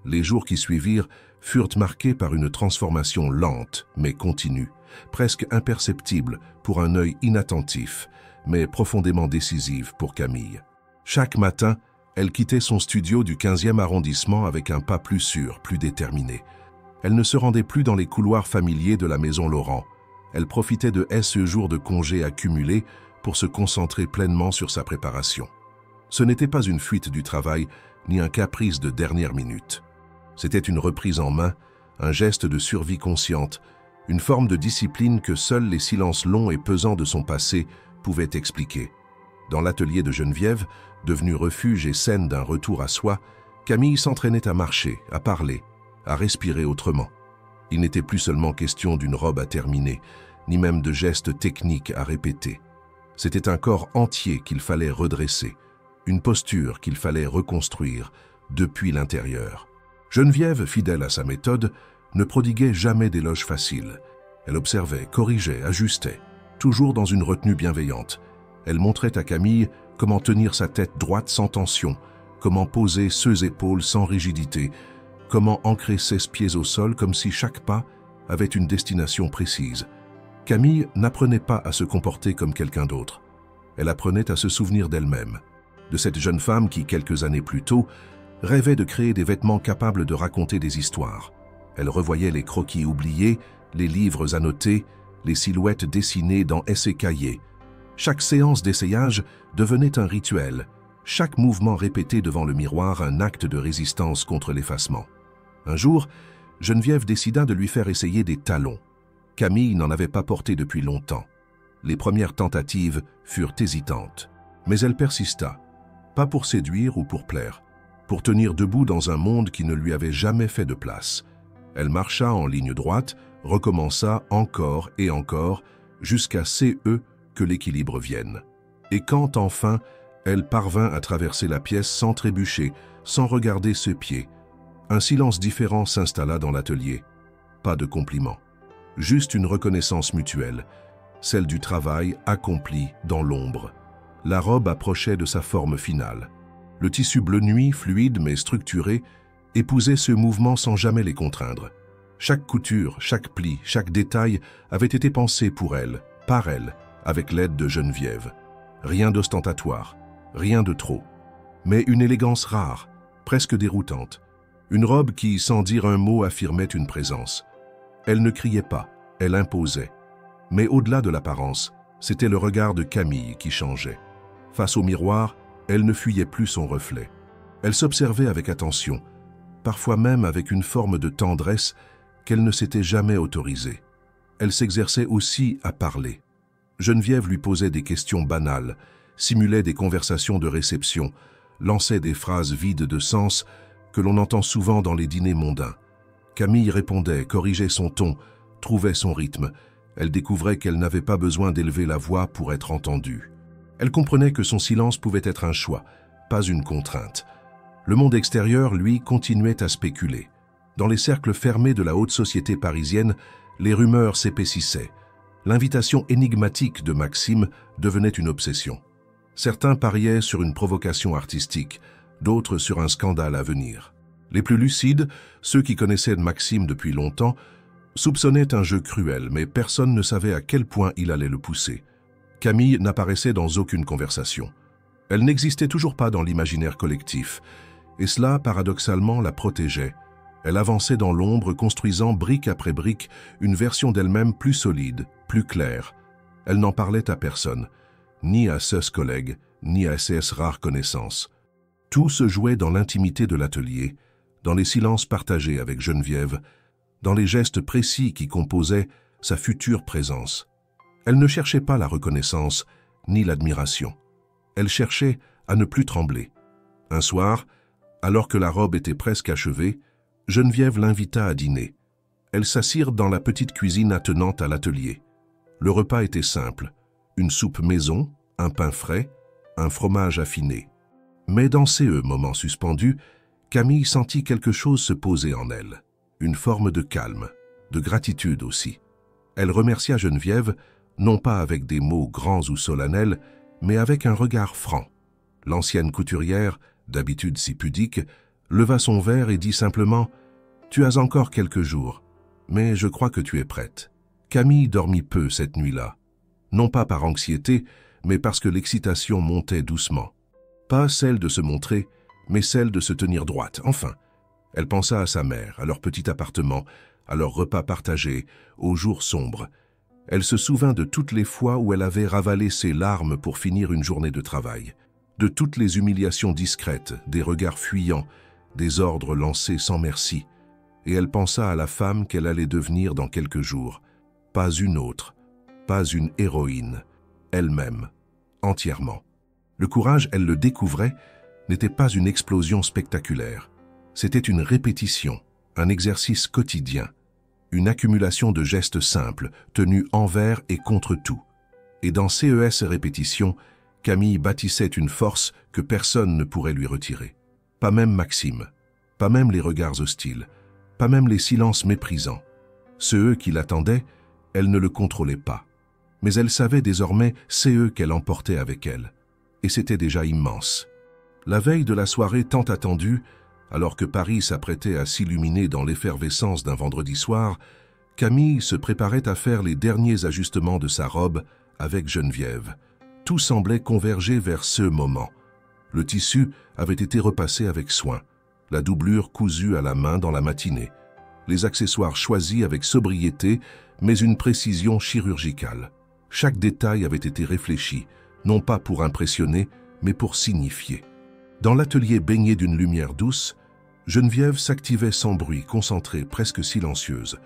Les jours qui suivirent furent marqués par une transformation lente mais continue, presque imperceptible pour un œil inattentif, mais profondément décisive pour Camille. Chaque matin, elle quittait son studio du 15e arrondissement avec un pas plus sûr, plus déterminé. Elle ne se rendait plus dans les couloirs familiers de la maison Laurent. Elle profitait de ce jours de congé accumulés pour se concentrer pleinement sur sa préparation. Ce n'était pas une fuite du travail, ni un caprice de dernière minute. C'était une reprise en main, un geste de survie consciente, une forme de discipline que seuls les silences longs et pesants de son passé pouvaient expliquer. Dans l'atelier de Geneviève, devenu refuge et scène d'un retour à soi, Camille s'entraînait à marcher, à parler, à respirer autrement. Il n'était plus seulement question d'une robe à terminer, ni même de gestes techniques à répéter. C'était un corps entier qu'il fallait redresser, une posture qu'il fallait reconstruire depuis l'intérieur. Geneviève, fidèle à sa méthode, ne prodiguait jamais d'éloges faciles. Elle observait, corrigeait, ajustait, toujours dans une retenue bienveillante. Elle montrait à Camille comment tenir sa tête droite sans tension, comment poser ses épaules sans rigidité, comment ancrer ses pieds au sol comme si chaque pas avait une destination précise. Camille n'apprenait pas à se comporter comme quelqu'un d'autre. Elle apprenait à se souvenir d'elle-même, de cette jeune femme qui, quelques années plus tôt, rêvait de créer des vêtements capables de raconter des histoires. Elle revoyait les croquis oubliés, les livres annotés, les silhouettes dessinées dans ses cahiers. Chaque séance d'essayage devenait un rituel, chaque mouvement répété devant le miroir un acte de résistance contre l'effacement. Un jour, Geneviève décida de lui faire essayer des talons. Camille n'en avait pas porté depuis longtemps. Les premières tentatives furent hésitantes, mais elle persista, pas pour séduire ou pour plaire, pour tenir debout dans un monde qui ne lui avait jamais fait de place. Elle marcha en ligne droite, recommença encore et encore, jusqu'à que l'équilibre vienne. Et quand enfin, elle parvint à traverser la pièce sans trébucher, sans regarder ses pieds, un silence différent s'installa dans l'atelier. Pas de compliments, juste une reconnaissance mutuelle, celle du travail accompli dans l'ombre. La robe approchait de sa forme finale. Le tissu bleu nuit, fluide mais structuré, épousait ce mouvement sans jamais les contraindre. Chaque couture, chaque pli, chaque détail avait été pensé pour elle, par elle, avec l'aide de Geneviève. Rien d'ostentatoire, rien de trop, mais une élégance rare, presque déroutante. Une robe qui, sans dire un mot, affirmait une présence. Elle ne criait pas, elle imposait. Mais au-delà de l'apparence, c'était le regard de Camille qui changeait. Face au miroir, elle ne fuyait plus son reflet. Elle s'observait avec attention, parfois même avec une forme de tendresse qu'elle ne s'était jamais autorisée. Elle s'exerçait aussi à parler. Geneviève lui posait des questions banales, simulait des conversations de réception, lançait des phrases vides de sens que l'on entend souvent dans les dîners mondains. Camille répondait, corrigeait son ton, trouvait son rythme. Elle découvrait qu'elle n'avait pas besoin d'élever la voix pour être entendue. Elle comprenait que son silence pouvait être un choix, pas une contrainte. Le monde extérieur, lui, continuait à spéculer. Dans les cercles fermés de la haute société parisienne, les rumeurs s'épaississaient. L'invitation énigmatique de Maxime devenait une obsession. Certains pariaient sur une provocation artistique, d'autres sur un scandale à venir. Les plus lucides, ceux qui connaissaient Maxime depuis longtemps, soupçonnaient un jeu cruel, mais personne ne savait à quel point il allait le pousser. Camille n'apparaissait dans aucune conversation. Elle n'existait toujours pas dans l'imaginaire collectif, et cela, paradoxalement, la protégeait. Elle avançait dans l'ombre, construisant brique après brique une version d'elle-même plus solide, plus claire. Elle n'en parlait à personne, ni à ses collègues, ni à ces rares connaissances. Tout se jouait dans l'intimité de l'atelier, dans les silences partagés avec Geneviève, dans les gestes précis qui composaient sa future présence. Elle ne cherchait pas la reconnaissance, ni l'admiration. Elle cherchait à ne plus trembler. Un soir, alors que la robe était presque achevée, Geneviève l'invita à dîner. Elles s'assirent dans la petite cuisine attenante à l'atelier. Le repas était simple, une soupe maison, un pain frais, un fromage affiné. Mais dans ces moments suspendus, Camille sentit quelque chose se poser en elle, une forme de calme, de gratitude aussi. Elle remercia Geneviève, non pas avec des mots grands ou solennels, mais avec un regard franc. L'ancienne couturière, d'habitude si pudique, leva son verre et dit simplement « Tu as encore quelques jours, mais je crois que tu es prête. » Camille dormit peu cette nuit-là, non pas par anxiété, mais parce que l'excitation montait doucement. Pas celle de se montrer, mais celle de se tenir droite. Enfin, elle pensa à sa mère, à leur petit appartement, à leurs repas partagés, aux jours sombres. Elle se souvint de toutes les fois où elle avait ravalé ses larmes pour finir une journée de travail, de toutes les humiliations discrètes, des regards fuyants, des ordres lancés sans merci. Et elle pensa à la femme qu'elle allait devenir dans quelques jours. Pas une autre, pas une héroïne, elle-même, entièrement. Le courage, elle le découvrait, n'était pas une explosion spectaculaire. C'était une répétition, un exercice quotidien, une accumulation de gestes simples, tenus envers et contre tout. Et dans ces répétitions, Camille bâtissait une force que personne ne pourrait lui retirer. Pas même Maxime, pas même les regards hostiles, pas même les silences méprisants. Ceux qui l'attendaient, elle ne le contrôlait pas. Mais elle savait désormais c'est eux qu'elle emportait avec elle. Et c'était déjà immense. La veille de la soirée tant attendue, alors que Paris s'apprêtait à s'illuminer dans l'effervescence d'un vendredi soir, Camille se préparait à faire les derniers ajustements de sa robe avec Geneviève. Tout semblait converger vers ce moment. Le tissu avait été repassé avec soin, la doublure cousue à la main dans la matinée, les accessoires choisis avec sobriété, mais une précision chirurgicale. Chaque détail avait été réfléchi, non pas pour impressionner, mais pour signifier. Dans l'atelier baigné d'une lumière douce, Geneviève s'activait sans bruit, concentrée, presque silencieuse.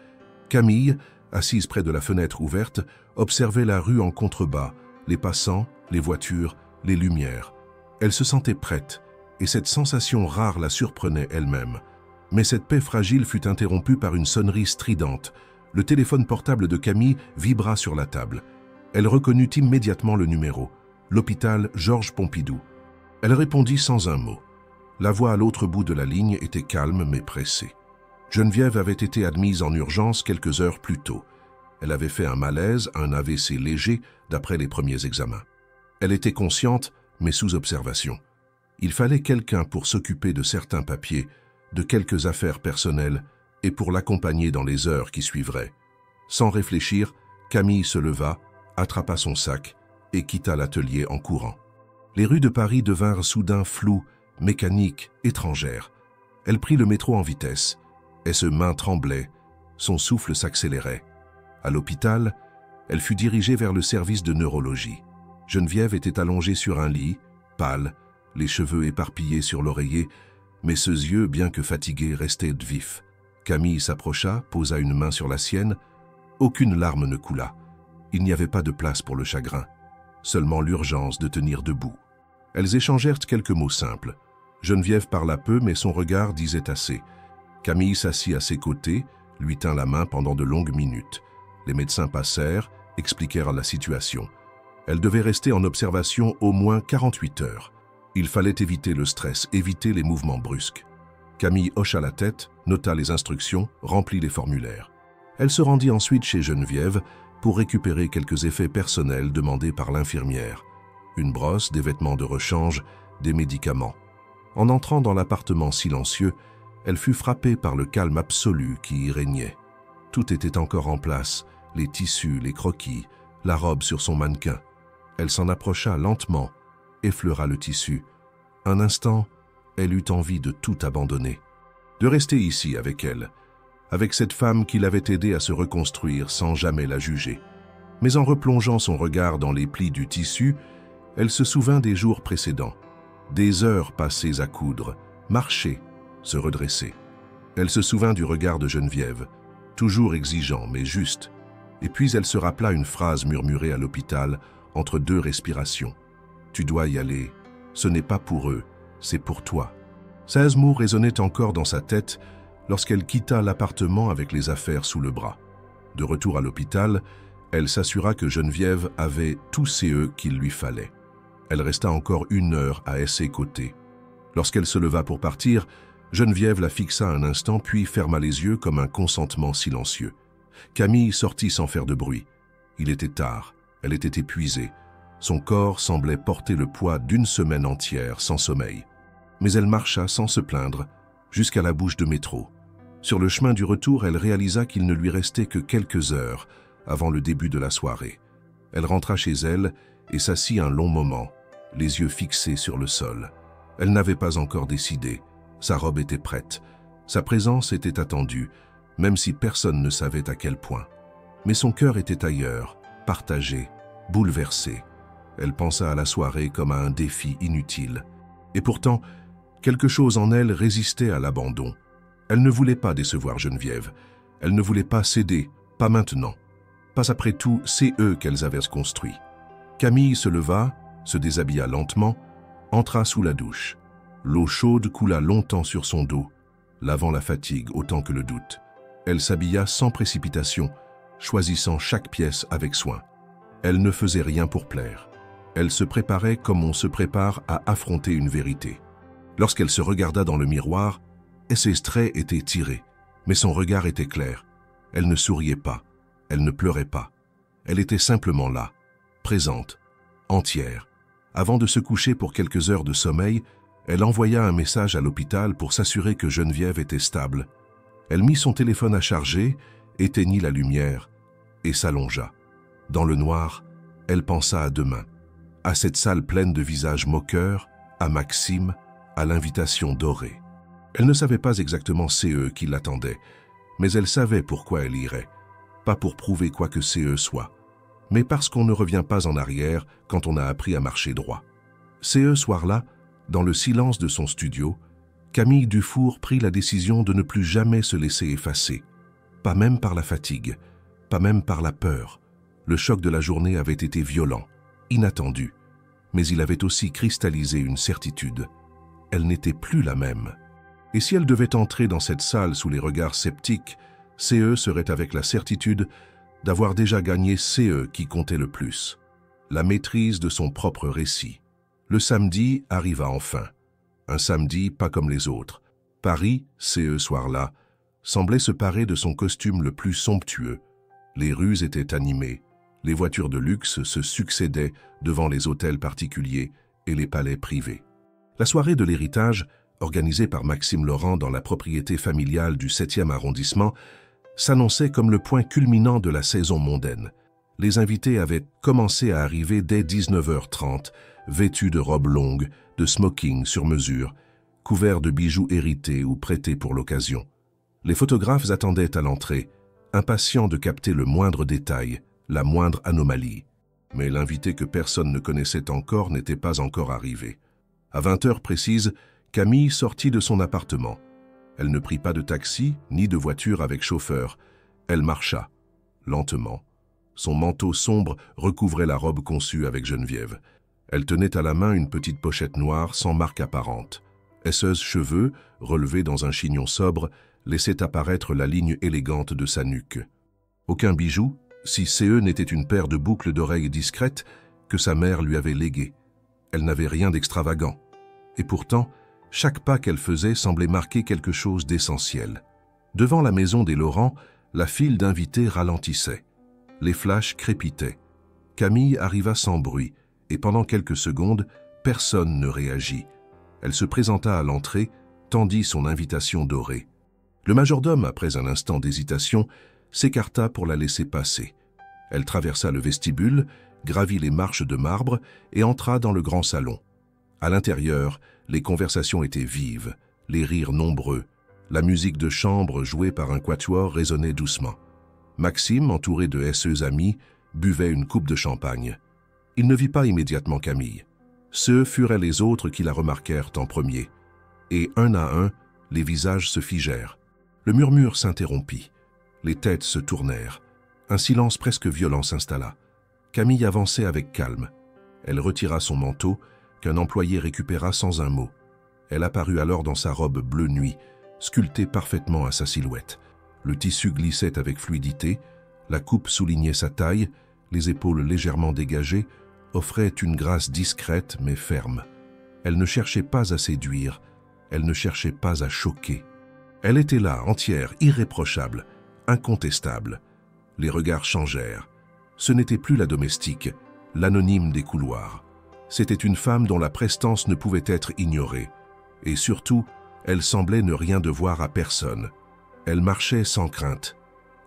Camille, assise près de la fenêtre ouverte, observait la rue en contrebas, les passants, les voitures, les lumières. Elle se sentait prête, et cette sensation rare la surprenait elle-même. Mais cette paix fragile fut interrompue par une sonnerie stridente. Le téléphone portable de Camille vibra sur la table. Elle reconnut immédiatement le numéro, l'hôpital Georges Pompidou. Elle répondit sans un mot. La voix à l'autre bout de la ligne était calme mais pressée. Geneviève avait été admise en urgence quelques heures plus tôt. Elle avait fait un malaise, un AVC léger, d'après les premiers examens. Elle était consciente, mais sous observation. Il fallait quelqu'un pour s'occuper de certains papiers, de quelques affaires personnelles, et pour l'accompagner dans les heures qui suivraient. Sans réfléchir, Camille se leva, attrapa son sac et quitta l'atelier en courant. Les rues de Paris devinrent soudain floues, mécaniques, étrangères. Elle prit le métro en vitesse, et ses mains tremblaient, son souffle s'accélérait. À l'hôpital, elle fut dirigée vers le service de neurologie. Geneviève était allongée sur un lit, pâle, les cheveux éparpillés sur l'oreiller, mais ses yeux, bien que fatigués, restaient vifs. Camille s'approcha, posa une main sur la sienne. Aucune larme ne coula. Il n'y avait pas de place pour le chagrin, seulement l'urgence de tenir debout. Elles échangèrent quelques mots simples. Geneviève parla peu, mais son regard disait assez. Camille s'assit à ses côtés, lui tint la main pendant de longues minutes. Les médecins passèrent, expliquèrent la situation. Elle devait rester en observation au moins 48 heures. Il fallait éviter le stress, éviter les mouvements brusques. Camille hocha la tête, nota les instructions, remplit les formulaires. Elle se rendit ensuite chez Geneviève pour récupérer quelques effets personnels demandés par l'infirmière. Une brosse, des vêtements de rechange, des médicaments. En entrant dans l'appartement silencieux, elle fut frappée par le calme absolu qui y régnait. Tout était encore en place, les tissus, les croquis, la robe sur son mannequin. Elle s'en approcha lentement, effleura le tissu. Un instant, elle eut envie de tout abandonner, de rester ici avec elle, avec cette femme qui l'avait aidée à se reconstruire sans jamais la juger. Mais en replongeant son regard dans les plis du tissu, Elle se souvint des jours précédents, des heures passées à coudre, marcher, se redresser. Elle se souvint du regard de Geneviève, toujours exigeant mais juste, et puis elle se rappela une phrase murmurée à l'hôpital entre 2 respirations. « Tu dois y aller, ce n'est pas pour eux, c'est pour toi. » Ces mots résonnaient encore dans sa tête lorsqu'elle quitta l'appartement avec les affaires sous le bras. De retour à l'hôpital, elle s'assura que Geneviève avait tous CE qu'il lui fallait. Elle resta encore 1 heure à ses côtés. Lorsqu'elle se leva pour partir, Geneviève la fixa un instant puis ferma les yeux comme un consentement silencieux. Camille sortit sans faire de bruit. Il était tard, elle était épuisée. Son corps semblait porter le poids d'1 semaine entière sans sommeil. Mais elle marcha sans se plaindre jusqu'à la bouche de métro. Sur le chemin du retour, elle réalisa qu'il ne lui restait que quelques heures avant le début de la soirée. Elle rentra chez elle et s'assit un long moment, les yeux fixés sur le sol. Elle n'avait pas encore décidé. Sa robe était prête. Sa présence était attendue, même si personne ne savait à quel point. Mais son cœur était ailleurs, partagé, bouleversé. Elle pensa à la soirée comme à un défi inutile. Et pourtant, quelque chose en elle résistait à l'abandon. Elle ne voulait pas décevoir Geneviève. Elle ne voulait pas céder, pas maintenant. Pas après tout, c'est eux qu'elles avaient construit. Camille se leva, se déshabilla lentement, entra sous la douche. L'eau chaude coula longtemps sur son dos, lavant la fatigue autant que le doute. Elle s'habilla sans précipitation, choisissant chaque pièce avec soin. Elle ne faisait rien pour plaire. Elle se préparait comme on se prépare à affronter une vérité. Lorsqu'elle se regarda dans le miroir, ses traits étaient tirés, mais son regard était clair. Elle ne souriait pas, elle ne pleurait pas. Elle était simplement là, présente, entière. Avant de se coucher pour quelques heures de sommeil, elle envoya un message à l'hôpital pour s'assurer que Geneviève était stable. Elle mit son téléphone à charger, éteignit la lumière et s'allongea. Dans le noir, elle pensa à demain, à cette salle pleine de visages moqueurs, à Maxime, à l'invitation dorée. Elle ne savait pas exactement CE qui l'attendait, mais elle savait pourquoi elle irait. Pas pour prouver quoi que CE soit, mais parce qu'on ne revient pas en arrière quand on a appris à marcher droit. Ce soir-là, dans le silence de son studio, Camille Dufour prit la décision de ne plus jamais se laisser effacer. Pas même par la fatigue, pas même par la peur. Le choc de la journée avait été violent, inattendu, mais il avait aussi cristallisé une certitude. Elle n'était plus la même. Et si elle devait entrer dans cette salle sous les regards sceptiques, CE serait avec la certitude d'avoir déjà gagné CE qui comptait le plus, la maîtrise de son propre récit. Le samedi arriva enfin. Un samedi pas comme les autres. Paris, CE soir-là, semblait se parer de son costume le plus somptueux. Les rues étaient animées, les voitures de luxe se succédaient devant les hôtels particuliers et les palais privés. La soirée de l'héritage, organisée par Maxime Laurent dans la propriété familiale du 7e arrondissement, s'annonçait comme le point culminant de la saison mondaine. Les invités avaient commencé à arriver dès 19h30, vêtus de robes longues, de smoking sur mesure, couverts de bijoux hérités ou prêtés pour l'occasion. Les photographes attendaient à l'entrée, impatients de capter le moindre détail, la moindre anomalie. Mais l'invité que personne ne connaissait encore n'était pas encore arrivé. À 20h précises, Camille sortit de son appartement. Elle ne prit pas de taxi ni de voiture avec chauffeur. Elle marcha, lentement. Son manteau sombre recouvrait la robe conçue avec Geneviève. Elle tenait à la main une petite pochette noire sans marque apparente. Esseuse cheveux, relevés dans un chignon sobre, laissaient apparaître la ligne élégante de sa nuque. Aucun bijou, si CE n'était une paire de boucles d'oreilles discrètes que sa mère lui avait léguées. Elle n'avait rien d'extravagant. Et pourtant, chaque pas qu'elle faisait semblait marquer quelque chose d'essentiel. Devant la maison des Laurent, la file d'invités ralentissait. Les flashs crépitaient. Camille arriva sans bruit, et pendant quelques secondes, personne ne réagit. Elle se présenta à l'entrée, tendit son invitation dorée. Le majordome, après un instant d'hésitation, s'écarta pour la laisser passer. Elle traversa le vestibule, gravit les marches de marbre et entra dans le grand salon. À l'intérieur, les conversations étaient vives, les rires nombreux. La musique de chambre jouée par un quatuor résonnait doucement. Maxime, entouré de SE amis, buvait une coupe de champagne. Il ne vit pas immédiatement Camille. Ce furent les autres qui la remarquèrent en premier. Et un à un, les visages se figèrent. Le murmure s'interrompit. Les têtes se tournèrent. Un silence presque violent s'installa. Camille avançait avec calme. Elle retira son manteau, qu'un employé récupéra sans un mot. Elle apparut alors dans sa robe bleu nuit, sculptée parfaitement à sa silhouette. Le tissu glissait avec fluidité, la coupe soulignait sa taille, les épaules légèrement dégagées, offraient une grâce discrète mais ferme. Elle ne cherchait pas à séduire, elle ne cherchait pas à choquer. Elle était là, entière, irréprochable, incontestable. Les regards changèrent. Ce n'était plus la domestique, l'anonyme des couloirs. C'était une femme dont la prestance ne pouvait être ignorée. Et surtout, elle semblait ne rien devoir à personne. Elle marchait sans crainte,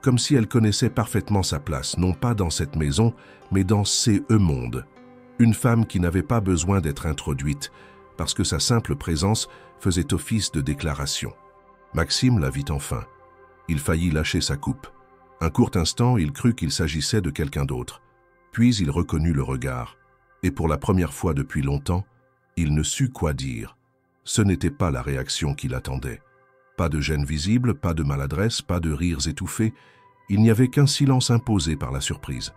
comme si elle connaissait parfaitement sa place, non pas dans cette maison, mais dans ces mondes. Une femme qui n'avait pas besoin d'être introduite, parce que sa simple présence faisait office de déclaration. Maxime la vit enfin. Il faillit lâcher sa coupe. Un court instant, il crut qu'il s'agissait de quelqu'un d'autre. Puis il reconnut le regard. Et pour la première fois depuis longtemps, il ne sut quoi dire. Ce n'était pas la réaction qu'il attendait. Pas de gêne visible, pas de maladresse, pas de rires étouffés. Il n'y avait qu'un silence imposé par la surprise.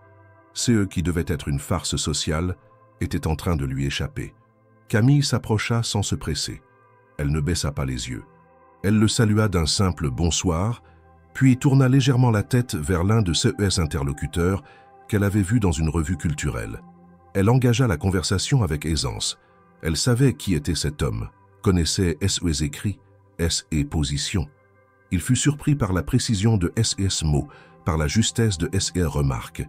Ce qui devait être une farce sociale était en train de lui échapper. Camille s'approcha sans se presser. Elle ne baissa pas les yeux. Elle le salua d'un simple « bonsoir », puis tourna légèrement la tête vers l'un de ses interlocuteurs qu'elle avait vu dans une revue culturelle. Elle engagea la conversation avec aisance. Elle savait qui était cet homme, connaissait ses écrits, ses positions. Il fut surpris par la précision de ses mots, par la justesse de ses remarques.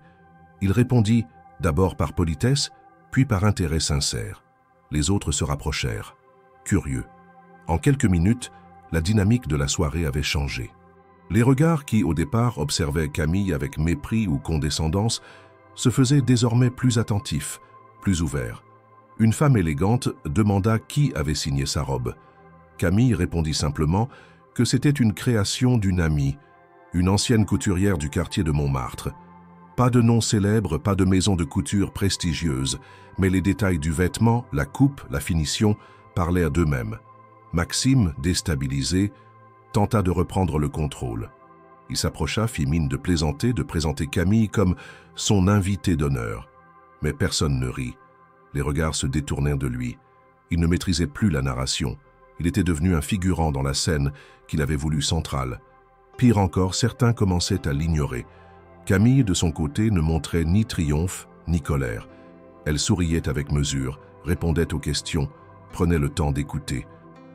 Il répondit, d'abord par politesse, puis par intérêt sincère. Les autres se rapprochèrent, curieux. En quelques minutes, la dynamique de la soirée avait changé. Les regards qui, au départ, observaient Camille avec mépris ou condescendance, se faisaient désormais plus attentifs, plus ouverts. Une femme élégante demanda qui avait signé sa robe. Camille répondit simplement que c'était une création d'une amie, une ancienne couturière du quartier de Montmartre. Pas de nom célèbre, pas de maison de couture prestigieuse, mais les détails du vêtement, la coupe, la finition, parlaient d'eux-mêmes. Maxime, déstabilisé, tenta de reprendre le contrôle. Il s'approcha, fit mine de plaisanter, de présenter Camille comme son invité d'honneur. Mais personne ne rit. Les regards se détournèrent de lui. Il ne maîtrisait plus la narration. Il était devenu un figurant dans la scène qu'il avait voulu centrale. Pire encore, certains commençaient à l'ignorer. Camille, de son côté, ne montrait ni triomphe, ni colère. Elle souriait avec mesure, répondait aux questions, prenait le temps d'écouter.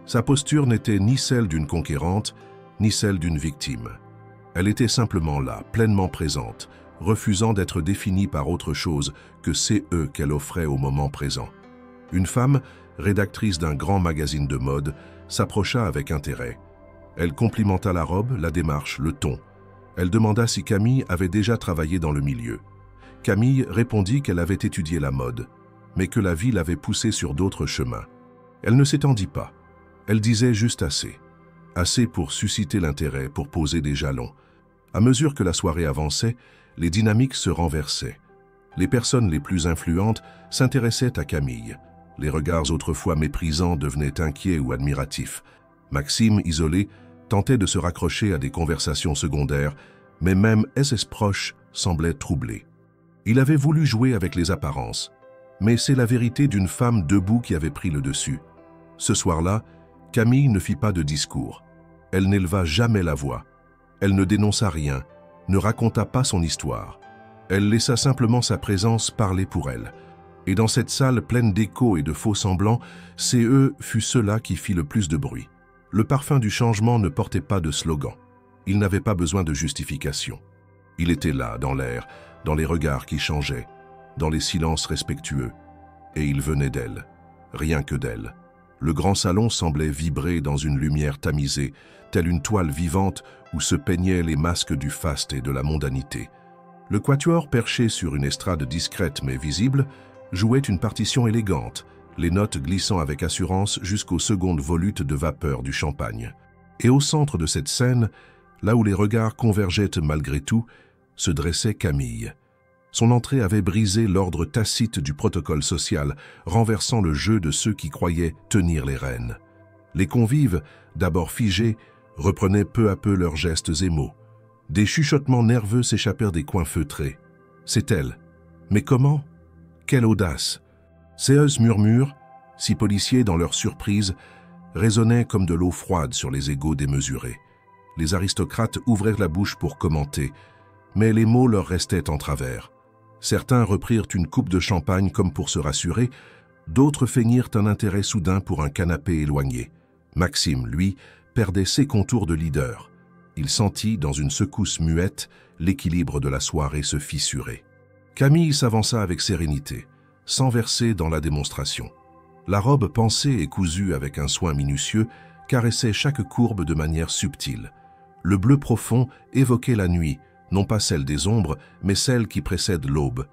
Sa posture n'était ni celle d'une conquérante, ni celle d'une victime. Elle était simplement là, pleinement présente, refusant d'être définie par autre chose que ces eux qu'elle offrait au moment présent. Une femme, rédactrice d'un grand magazine de mode, s'approcha avec intérêt. Elle complimenta la robe, la démarche, le ton. Elle demanda si Camille avait déjà travaillé dans le milieu. Camille répondit qu'elle avait étudié la mode, mais que la vie l'avait poussée sur d'autres chemins. Elle ne s'étendit pas. Elle disait juste assez. Assez pour susciter l'intérêt, pour poser des jalons. À mesure que la soirée avançait, les dynamiques se renversaient. Les personnes les plus influentes s'intéressaient à Camille. Les regards autrefois méprisants devenaient inquiets ou admiratifs. Maxime, isolé, tentait de se raccrocher à des conversations secondaires, mais même ses proches semblaient troublés. Il avait voulu jouer avec les apparences, mais c'est la vérité d'une femme debout qui avait pris le dessus. Ce soir-là, Camille ne fit pas de discours. Elle n'éleva jamais la voix. Elle ne dénonça rien, ne raconta pas son histoire. Elle laissa simplement sa présence parler pour elle. Et dans cette salle pleine d'échos et de faux semblants, c'est eux fut cela qui fit le plus de bruit. Le parfum du changement ne portait pas de slogan. Il n'avait pas besoin de justification. Il était là, dans l'air, dans les regards qui changeaient, dans les silences respectueux. Et il venait d'elle, rien que d'elle. Le grand salon semblait vibrer dans une lumière tamisée, telle une toile vivante où se peignaient les masques du faste et de la mondanité. Le quatuor, perché sur une estrade discrète mais visible, jouait une partition élégante, les notes glissant avec assurance jusqu'aux secondes volutes de vapeur du champagne. Et au centre de cette scène, là où les regards convergeaient malgré tout, se dressait Camille. Son entrée avait brisé l'ordre tacite du protocole social, renversant le jeu de ceux qui croyaient tenir les rênes. Les convives, d'abord figés, reprenaient peu à peu leurs gestes et mots. Des chuchotements nerveux s'échappèrent des coins feutrés. C'est elle. Mais comment? Quelle audace! Ces murmures, si policiers dans leur surprise, résonnaient comme de l'eau froide sur les égaux démesurés. Les aristocrates ouvrirent la bouche pour commenter, mais les mots leur restaient en travers. Certains reprirent une coupe de champagne comme pour se rassurer, d'autres feignirent un intérêt soudain pour un canapé éloigné. Maxime, lui, perdait ses contours de leader. Il sentit, dans une secousse muette, l'équilibre de la soirée se fissurer. Camille s'avança avec sérénité, sans verser dans la démonstration. La robe pensée et cousue avec un soin minutieux caressait chaque courbe de manière subtile. Le bleu profond évoquait la nuit, non pas celle des ombres, mais celle qui précède l'aube,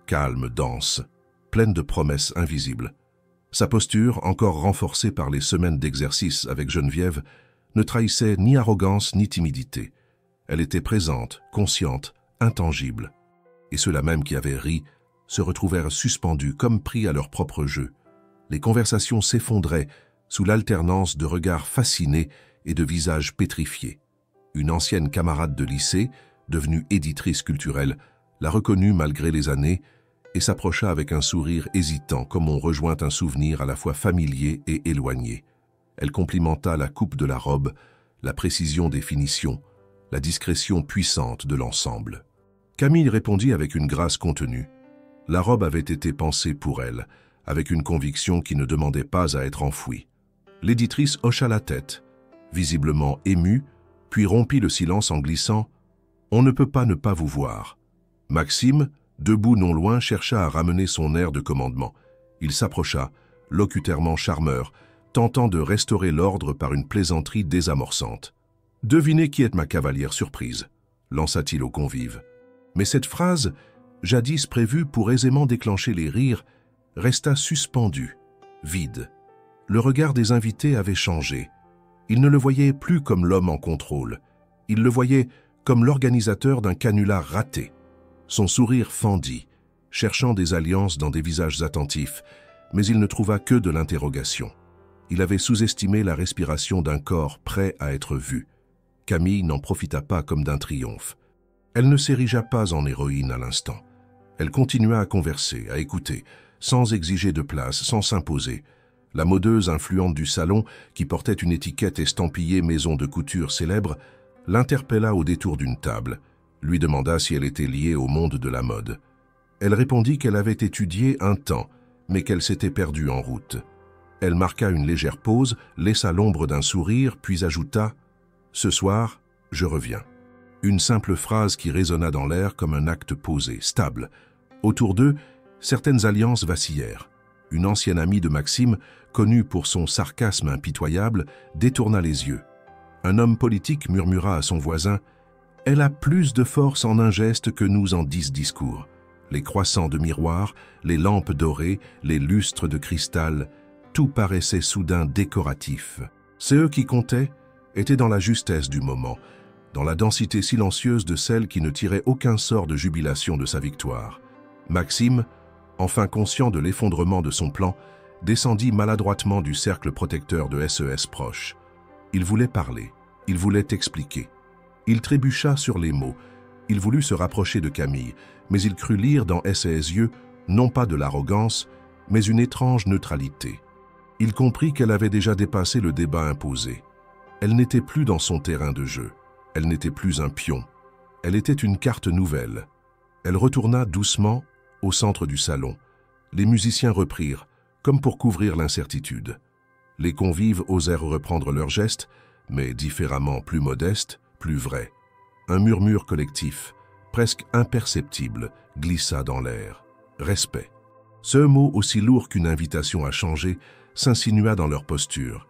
calme, dense, pleine de promesses invisibles. Sa posture, encore renforcée par les semaines d'exercice avec Geneviève, ne trahissait ni arrogance ni timidité. Elle était présente, consciente, intangible. Et ceux-là même qui avaient ri se retrouvèrent suspendus comme pris à leur propre jeu. Les conversations s'effondraient sous l'alternance de regards fascinés et de visages pétrifiés. Une ancienne camarade de lycée, devenue éditrice culturelle, la reconnut malgré les années et s'approcha avec un sourire hésitant comme on rejoint un souvenir à la fois familier et éloigné. Elle complimenta la coupe de la robe, la précision des finitions, la discrétion puissante de l'ensemble. Camille répondit avec une grâce contenue. La robe avait été pensée pour elle, avec une conviction qui ne demandait pas à être enfouie. L'éditrice hocha la tête, visiblement émue, puis rompit le silence en glissant « On ne peut pas ne pas vous voir ». Maxime, debout non loin, chercha à ramener son air de commandement. Il s'approcha, locutairement charmeur, tentant de restaurer l'ordre par une plaisanterie désamorçante. « Devinez qui est ma cavalière surprise », lança-t-il aux convives. Mais cette phrase, jadis prévue pour aisément déclencher les rires, resta suspendue, vide. Le regard des invités avait changé. Ils ne le voyaient plus comme l'homme en contrôle. Ils le voyaient comme l'organisateur d'un canular raté. Son sourire fendit, cherchant des alliances dans des visages attentifs, mais il ne trouva que de l'interrogation. Il avait sous-estimé la respiration d'un corps prêt à être vu. Camille n'en profita pas comme d'un triomphe. Elle ne s'érigea pas en héroïne à l'instant. Elle continua à converser, à écouter, sans exiger de place, sans s'imposer. La modeuse influente du salon, qui portait une étiquette estampillée maison de couture célèbre, l'interpella au détour d'une table, lui demanda si elle était liée au monde de la mode. Elle répondit qu'elle avait étudié un temps, mais qu'elle s'était perdue en route. Elle marqua une légère pause, laissa l'ombre d'un sourire, puis ajouta « Ce soir, je reviens ». Une simple phrase qui résonna dans l'air comme un acte posé, stable. Autour d'eux, certaines alliances vacillèrent. Une ancienne amie de Maxime, connue pour son sarcasme impitoyable, détourna les yeux. Un homme politique murmura à son voisin « Elle a plus de force en un geste que nous en 10 discours. » Les croissants de miroirs, les lampes dorées, les lustres de cristal, tout paraissait soudain décoratif. Ceux qui comptaient étaient dans la justesse du moment, dans la densité silencieuse de celle qui ne tirait aucun sort de jubilation de sa victoire. Maxime, enfin conscient de l'effondrement de son plan, descendit maladroitement du cercle protecteur de SES proche. Il voulait parler, il voulait expliquer. Il trébucha sur les mots. Il voulut se rapprocher de Camille, mais il crut lire dans ses yeux non pas de l'arrogance, mais une étrange neutralité. Il comprit qu'elle avait déjà dépassé le débat imposé. Elle n'était plus dans son terrain de jeu. Elle n'était plus un pion. Elle était une carte nouvelle. Elle retourna doucement au centre du salon. Les musiciens reprirent, comme pour couvrir l'incertitude. Les convives osèrent reprendre leurs gestes, mais différemment plus modestes, plus vrais. Un murmure collectif, presque imperceptible, glissa dans l'air. Respect. Ce mot, aussi lourd qu'une invitation à changer, s'insinua dans leur posture.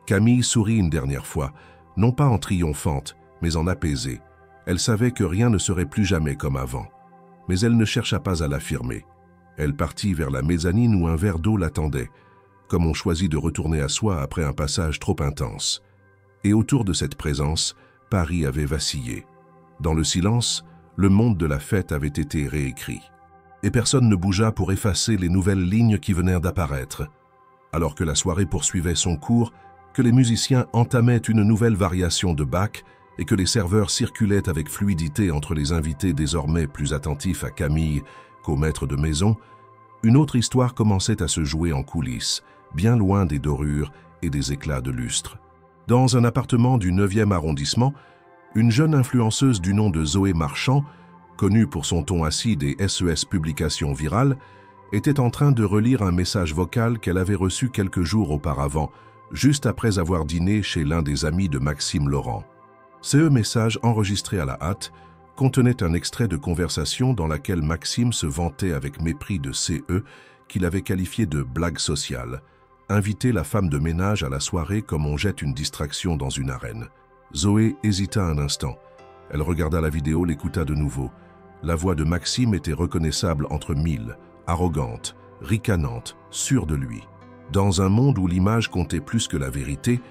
Camille sourit une dernière fois, non pas en triomphante, mais en apaisée. Elle savait que rien ne serait plus jamais comme avant. Mais elle ne chercha pas à l'affirmer. Elle partit vers la mezzanine où un verre d'eau l'attendait, comme on choisit de retourner à soi après un passage trop intense. Et autour de cette présence, Paris avait vacillé. Dans le silence, le monde de la fête avait été réécrit. et personne ne bougea pour effacer les nouvelles lignes qui venaient d'apparaître. Alors que la soirée poursuivait son cours, que les musiciens entamaient une nouvelle variation de Bach et que les serveurs circulaient avec fluidité entre les invités désormais plus attentifs à Camille qu'au maître de maison, une autre histoire commençait à se jouer en coulisses, bien loin des dorures et des éclats de lustre. Dans un appartement du 9e arrondissement, une jeune influenceuse du nom de Zoé Marchand, connue pour son ton acide et SES publications virales, était en train de relire un message vocal qu'elle avait reçu quelques jours auparavant, juste après avoir dîné chez l'un des amis de Maxime Laurent. Ce message enregistré à la hâte contenait un extrait de conversation dans laquelle Maxime se vantait avec mépris de CE qu'il avait qualifié de blague sociale, inviter la femme de ménage à la soirée comme on jette une distraction dans une arène. Zoé hésita un instant. Elle regarda la vidéo, l'écouta de nouveau. La voix de Maxime était reconnaissable entre mille, arrogante, ricanante, sûre de lui. Dans un monde où l'image comptait plus que la vérité,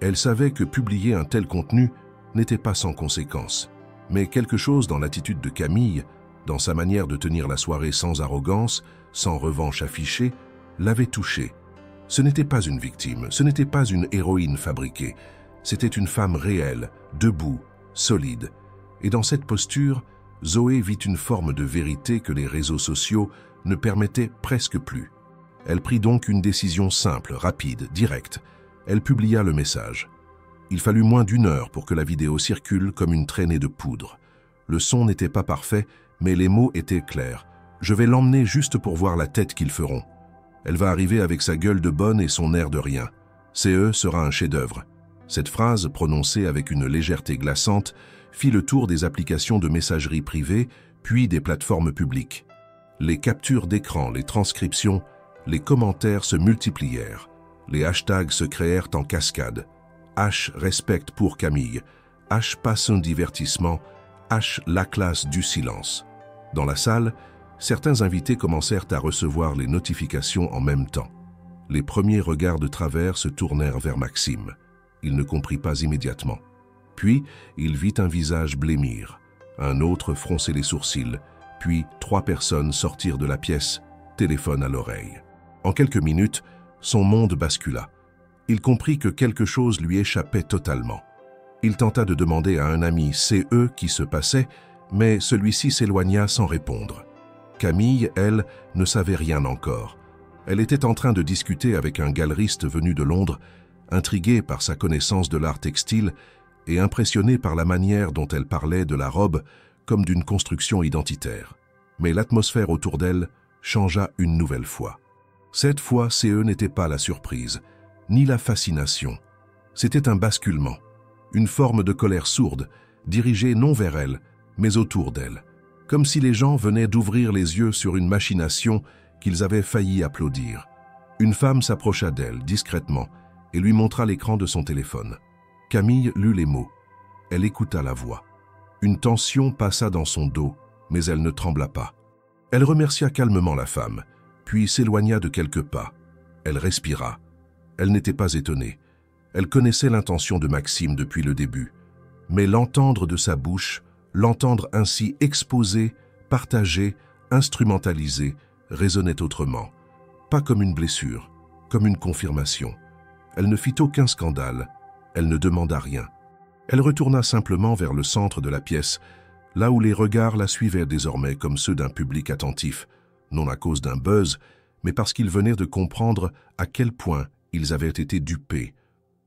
elle savait que publier un tel contenu n'était pas sans conséquence. Mais quelque chose dans l'attitude de Camille, dans sa manière de tenir la soirée sans arrogance, sans revanche affichée, l'avait touchée. Ce n'était pas une victime, ce n'était pas une héroïne fabriquée. C'était une femme réelle, debout, solide. Et dans cette posture, Zoé vit une forme de vérité que les réseaux sociaux ne permettaient presque plus. Elle prit donc une décision simple, rapide, directe. Elle publia le message. Il fallut moins d'1 heure pour que la vidéo circule comme une traînée de poudre. Le son n'était pas parfait, mais les mots étaient clairs. « Je vais l'emmener juste pour voir la tête qu'ils feront. Elle va arriver avec sa gueule de bonne et son air de rien. CE sera un chef-d'œuvre. » Cette phrase, prononcée avec une légèreté glaçante, fit le tour des applications de messagerie privée, puis des plateformes publiques. Les captures d'écran, les transcriptions, les commentaires se multiplièrent. Les hashtags se créèrent en cascade. H respecte pour Camille, H passe un divertissement, H la classe du silence. Dans la salle, certains invités commencèrent à recevoir les notifications en même temps. Les premiers regards de travers se tournèrent vers Maxime. Il ne comprit pas immédiatement. Puis, il vit un visage blêmir. Un autre froncer les sourcils. Puis, 3 personnes sortirent de la pièce, téléphone à l'oreille. En quelques minutes, son monde bascula. Il comprit que quelque chose lui échappait totalement. Il tenta de demander à un ami CE qui se passait, mais celui-ci s'éloigna sans répondre. Camille, elle, ne savait rien encore. Elle était en train de discuter avec un galeriste venu de Londres, intriguée par sa connaissance de l'art textile et impressionnée par la manière dont elle parlait de la robe comme d'une construction identitaire. Mais l'atmosphère autour d'elle changea une nouvelle fois. Cette fois, CE n'était pas la surprise, ni la fascination. C'était un basculement, une forme de colère sourde, dirigée non vers elle, mais autour d'elle, comme si les gens venaient d'ouvrir les yeux sur une machination qu'ils avaient failli applaudir. Une femme s'approcha d'elle, discrètement, et lui montra l'écran de son téléphone. Camille lut les mots. Elle écouta la voix. Une tension passa dans son dos, mais elle ne trembla pas. Elle remercia calmement la femme, puis s'éloigna de quelques pas. Elle respira. Elle n'était pas étonnée. Elle connaissait l'intention de Maxime depuis le début. Mais l'entendre de sa bouche, l'entendre ainsi exposé, partagé, instrumentalisé, résonnait autrement. Pas comme une blessure, comme une confirmation. Elle ne fit aucun scandale. Elle ne demanda rien. Elle retourna simplement vers le centre de la pièce, là où les regards la suivaient désormais comme ceux d'un public attentif, non à cause d'un buzz, mais parce qu'ils venaient de comprendre à quel point ils avaient été dupés.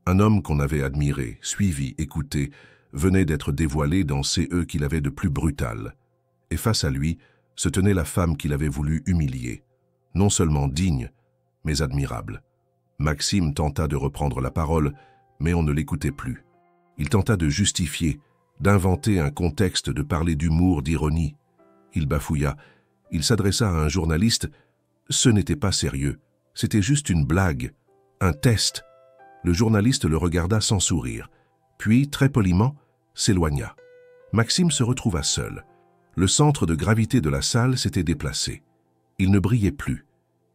Un homme qu'on avait admiré, suivi, écouté, venait d'être dévoilé dans CE qu'il avait de plus brutal. Et face à lui, se tenait la femme qu'il avait voulu humilier, non seulement digne, mais admirable. Maxime tenta de reprendre la parole, mais on ne l'écoutait plus. Il tenta de justifier, d'inventer un contexte, de parler d'humour, d'ironie. Il bafouilla. Il s'adressa à un journaliste. Ce n'était pas sérieux. C'était juste une blague, un test. Le journaliste le regarda sans sourire, puis, très poliment, s'éloigna. Maxime se retrouva seul. Le centre de gravité de la salle s'était déplacé. Il ne brillait plus.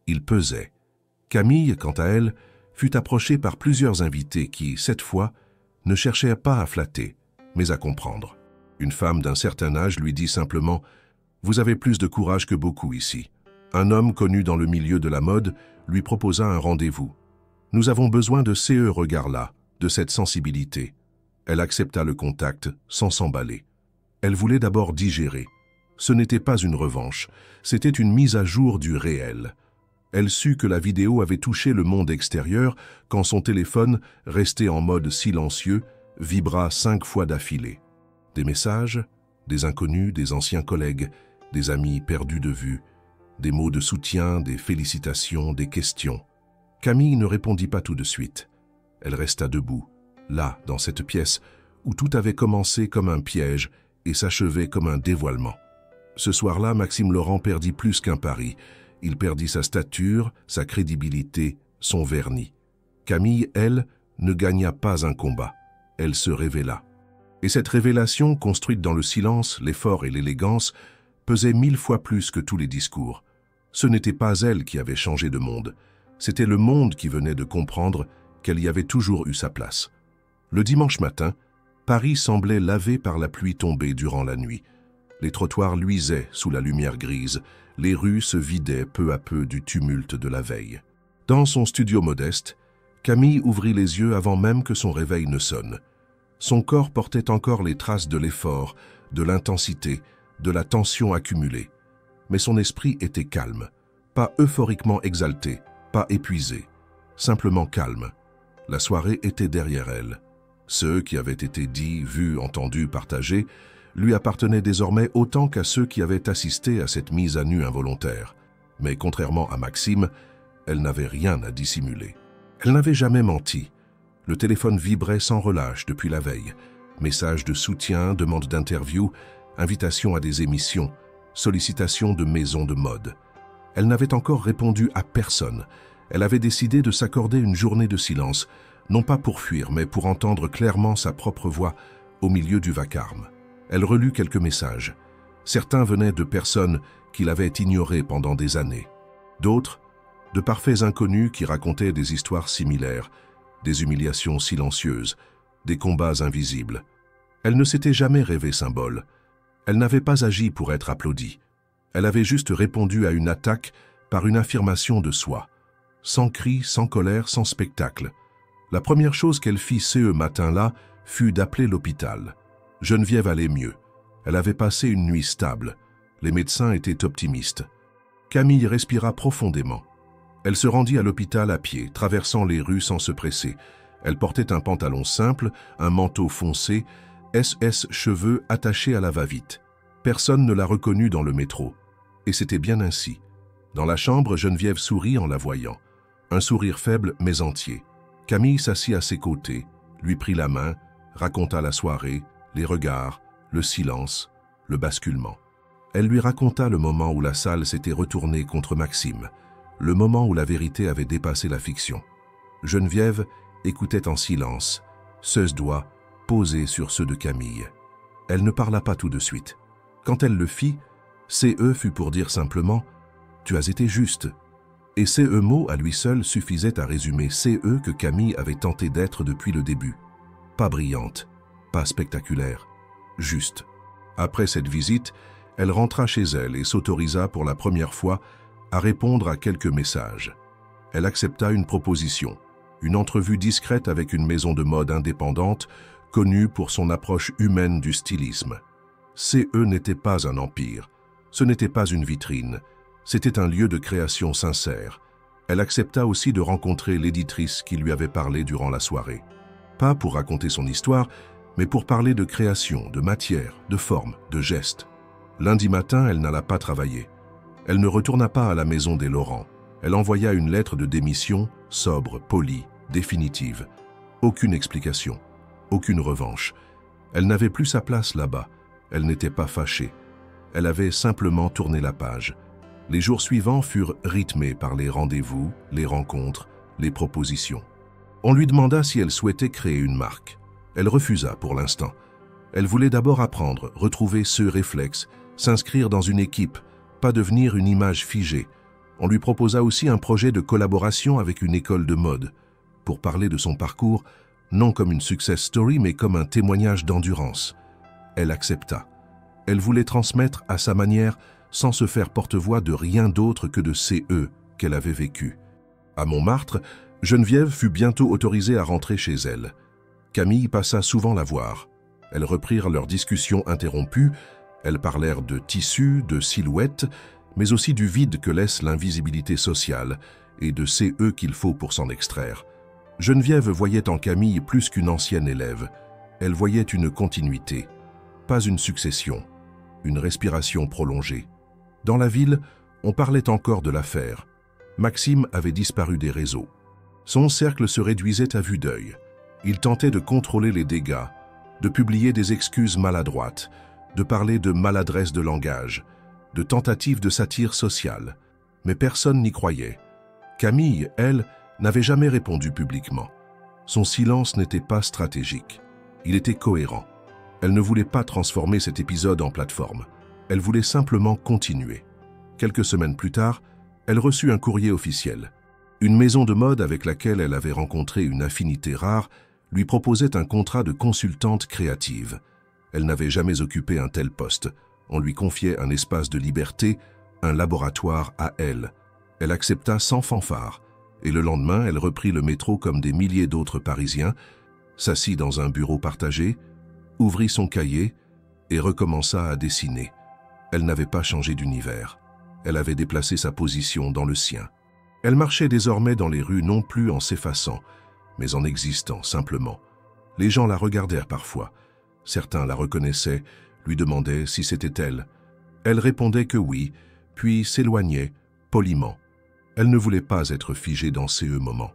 Il pesait. Camille, quant à elle, fut approchée par plusieurs invités qui, cette fois, ne cherchaient pas à flatter, mais à comprendre. Une femme d'un certain âge lui dit simplement « Vous avez plus de courage que beaucoup ici. Un homme connu dans le milieu de la mode lui proposa un rendez-vous. Nous avons besoin de ce regard-là, de cette sensibilité. Elle accepta le contact sans s'emballer. Elle voulait d'abord digérer. Ce n'était pas une revanche, c'était une mise à jour du réel. Elle sut que la vidéo avait touché le monde extérieur quand son téléphone, resté en mode silencieux, vibra 5 fois d'affilée. Des messages, des inconnus, des anciens collègues, des amis perdus de vue, des mots de soutien, des félicitations, des questions. Camille ne répondit pas tout de suite. Elle resta debout, là, dans cette pièce, où tout avait commencé comme un piège et s'achevait comme un dévoilement. Ce soir-là, Maxime Laurent perdit plus qu'un pari. Il perdit sa stature, sa crédibilité, son vernis. Camille, elle, ne gagna pas un combat. Elle se révéla. Et cette révélation, construite dans le silence, l'effort et l'élégance, pesait 1000 fois plus que tous les discours. Ce n'était pas elle qui avait changé de monde. C'était le monde qui venait de comprendre qu'elle y avait toujours eu sa place. Le dimanche matin, Paris semblait lavé par la pluie tombée durant la nuit. Les trottoirs luisaient sous la lumière grise, les rues se vidaient peu à peu du tumulte de la veille. Dans son studio modeste, Camille ouvrit les yeux avant même que son réveil ne sonne. Son corps portait encore les traces de l'effort, de l'intensité, de la tension accumulée. Mais son esprit était calme, pas euphoriquement exalté, pas épuisé, simplement calme. La soirée était derrière elle. Ceux qui avaient été dits, vus, entendus, partagés, lui appartenaient désormais autant qu'à ceux qui avaient assisté à cette mise à nu involontaire. Mais contrairement à Maxime, elle n'avait rien à dissimuler. Elle n'avait jamais menti. Le téléphone vibrait sans relâche depuis la veille. Messages de soutien, demandes d'interview, invitations à des émissions, sollicitations de maisons de mode. Elle n'avait encore répondu à personne. Elle avait décidé de s'accorder une journée de silence, non pas pour fuir, mais pour entendre clairement sa propre voix au milieu du vacarme. Elle relut quelques messages. Certains venaient de personnes qu'il avait ignorées pendant des années. D'autres, de parfaits inconnus qui racontaient des histoires similaires, des humiliations silencieuses, des combats invisibles. Elle ne s'était jamais rêvée symbole. Elle n'avait pas agi pour être applaudie. Elle avait juste répondu à une attaque par une affirmation de soi. Sans cri, sans colère, sans spectacle. La première chose qu'elle fit ce matin-là fut d'appeler l'hôpital. Geneviève allait mieux. Elle avait passé une nuit stable. Les médecins étaient optimistes. Camille respira profondément. Elle se rendit à l'hôpital à pied, traversant les rues sans se presser. Elle portait un pantalon simple, un manteau foncé, SS cheveux attachés à la va-vite. Personne ne la reconnut dans le métro. Et c'était bien ainsi. Dans la chambre, Geneviève sourit en la voyant. Un sourire faible mais entier. Camille s'assit à ses côtés, lui prit la main, raconta la soirée, les regards, le silence, le basculement. Elle lui raconta le moment où la salle s'était retournée contre Maxime, le moment où la vérité avait dépassé la fiction. Geneviève écoutait en silence, ses doigts posés sur ceux de Camille. Elle ne parla pas tout de suite. Quand elle le fit, CE fut pour dire simplement « Tu as été juste ». Et ces mots à lui seul suffisaient à résumer CE que Camille avait tenté d'être depuis le début. Pas brillante, pas spectaculaire, juste. Après cette visite, elle rentra chez elle et s'autorisa pour la première fois à répondre à quelques messages. Elle accepta une proposition, une entrevue discrète avec une maison de mode indépendante, connue pour son approche humaine du stylisme. CE n'était pas un empire, ce n'était pas une vitrine, c'était un lieu de création sincère. Elle accepta aussi de rencontrer l'éditrice qui lui avait parlé durant la soirée. Pas pour raconter son histoire, mais pour parler de création, de matière, de forme, de gestes. Lundi matin, elle n'alla pas travailler. Elle ne retourna pas à la maison des Laurent. Elle envoya une lettre de démission, sobre, polie, définitive. Aucune explication, aucune revanche. Elle n'avait plus sa place là-bas. Elle n'était pas fâchée. Elle avait simplement tourné la page. Les jours suivants furent rythmés par les rendez-vous, les rencontres, les propositions. On lui demanda si elle souhaitait créer une marque. Elle refusa pour l'instant. Elle voulait d'abord apprendre, retrouver ce réflexe, s'inscrire dans une équipe, pas devenir une image figée. On lui proposa aussi un projet de collaboration avec une école de mode, pour parler de son parcours, non comme une success story, mais comme un témoignage d'endurance. Elle accepta. Elle voulait transmettre à sa manière sans se faire porte-voix de rien d'autre que de ces eux qu'elle avait vécu. À Montmartre, Geneviève fut bientôt autorisée à rentrer chez elle. Camille passa souvent la voir. Elles reprirent leurs discussions interrompues. Elles parlèrent de tissus, de silhouettes, mais aussi du vide que laisse l'invisibilité sociale et de ces eux qu'il faut pour s'en extraire. Geneviève voyait en Camille plus qu'une ancienne élève. Elle voyait une continuité, pas une succession, une respiration prolongée. Dans la ville, on parlait encore de l'affaire. Maxime avait disparu des réseaux. Son cercle se réduisait à vue d'œil. Il tentait de contrôler les dégâts, de publier des excuses maladroites, de parler de maladresse de langage, de tentatives de satire sociale. Mais personne n'y croyait. Camille, elle, n'avait jamais répondu publiquement. Son silence n'était pas stratégique. Il était cohérent. Elle ne voulait pas transformer cet épisode en plateforme. Elle voulait simplement continuer. Quelques semaines plus tard, elle reçut un courrier officiel. Une maison de mode avec laquelle elle avait rencontré une affinité rare lui proposait un contrat de consultante créative. Elle n'avait jamais occupé un tel poste. On lui confiait un espace de liberté, un laboratoire à elle. Elle accepta sans fanfare, et le lendemain, elle reprit le métro comme des milliers d'autres Parisiens, s'assit dans un bureau partagé, ouvrit son cahier et recommença à dessiner. Elle n'avait pas changé d'univers. Elle avait déplacé sa position dans le sien. Elle marchait désormais dans les rues non plus en s'effaçant, mais en existant simplement. Les gens la regardèrent parfois. Certains la reconnaissaient, lui demandaient si c'était elle. Elle répondait que oui, puis s'éloignait, poliment. Elle ne voulait pas être figée dans ces moments.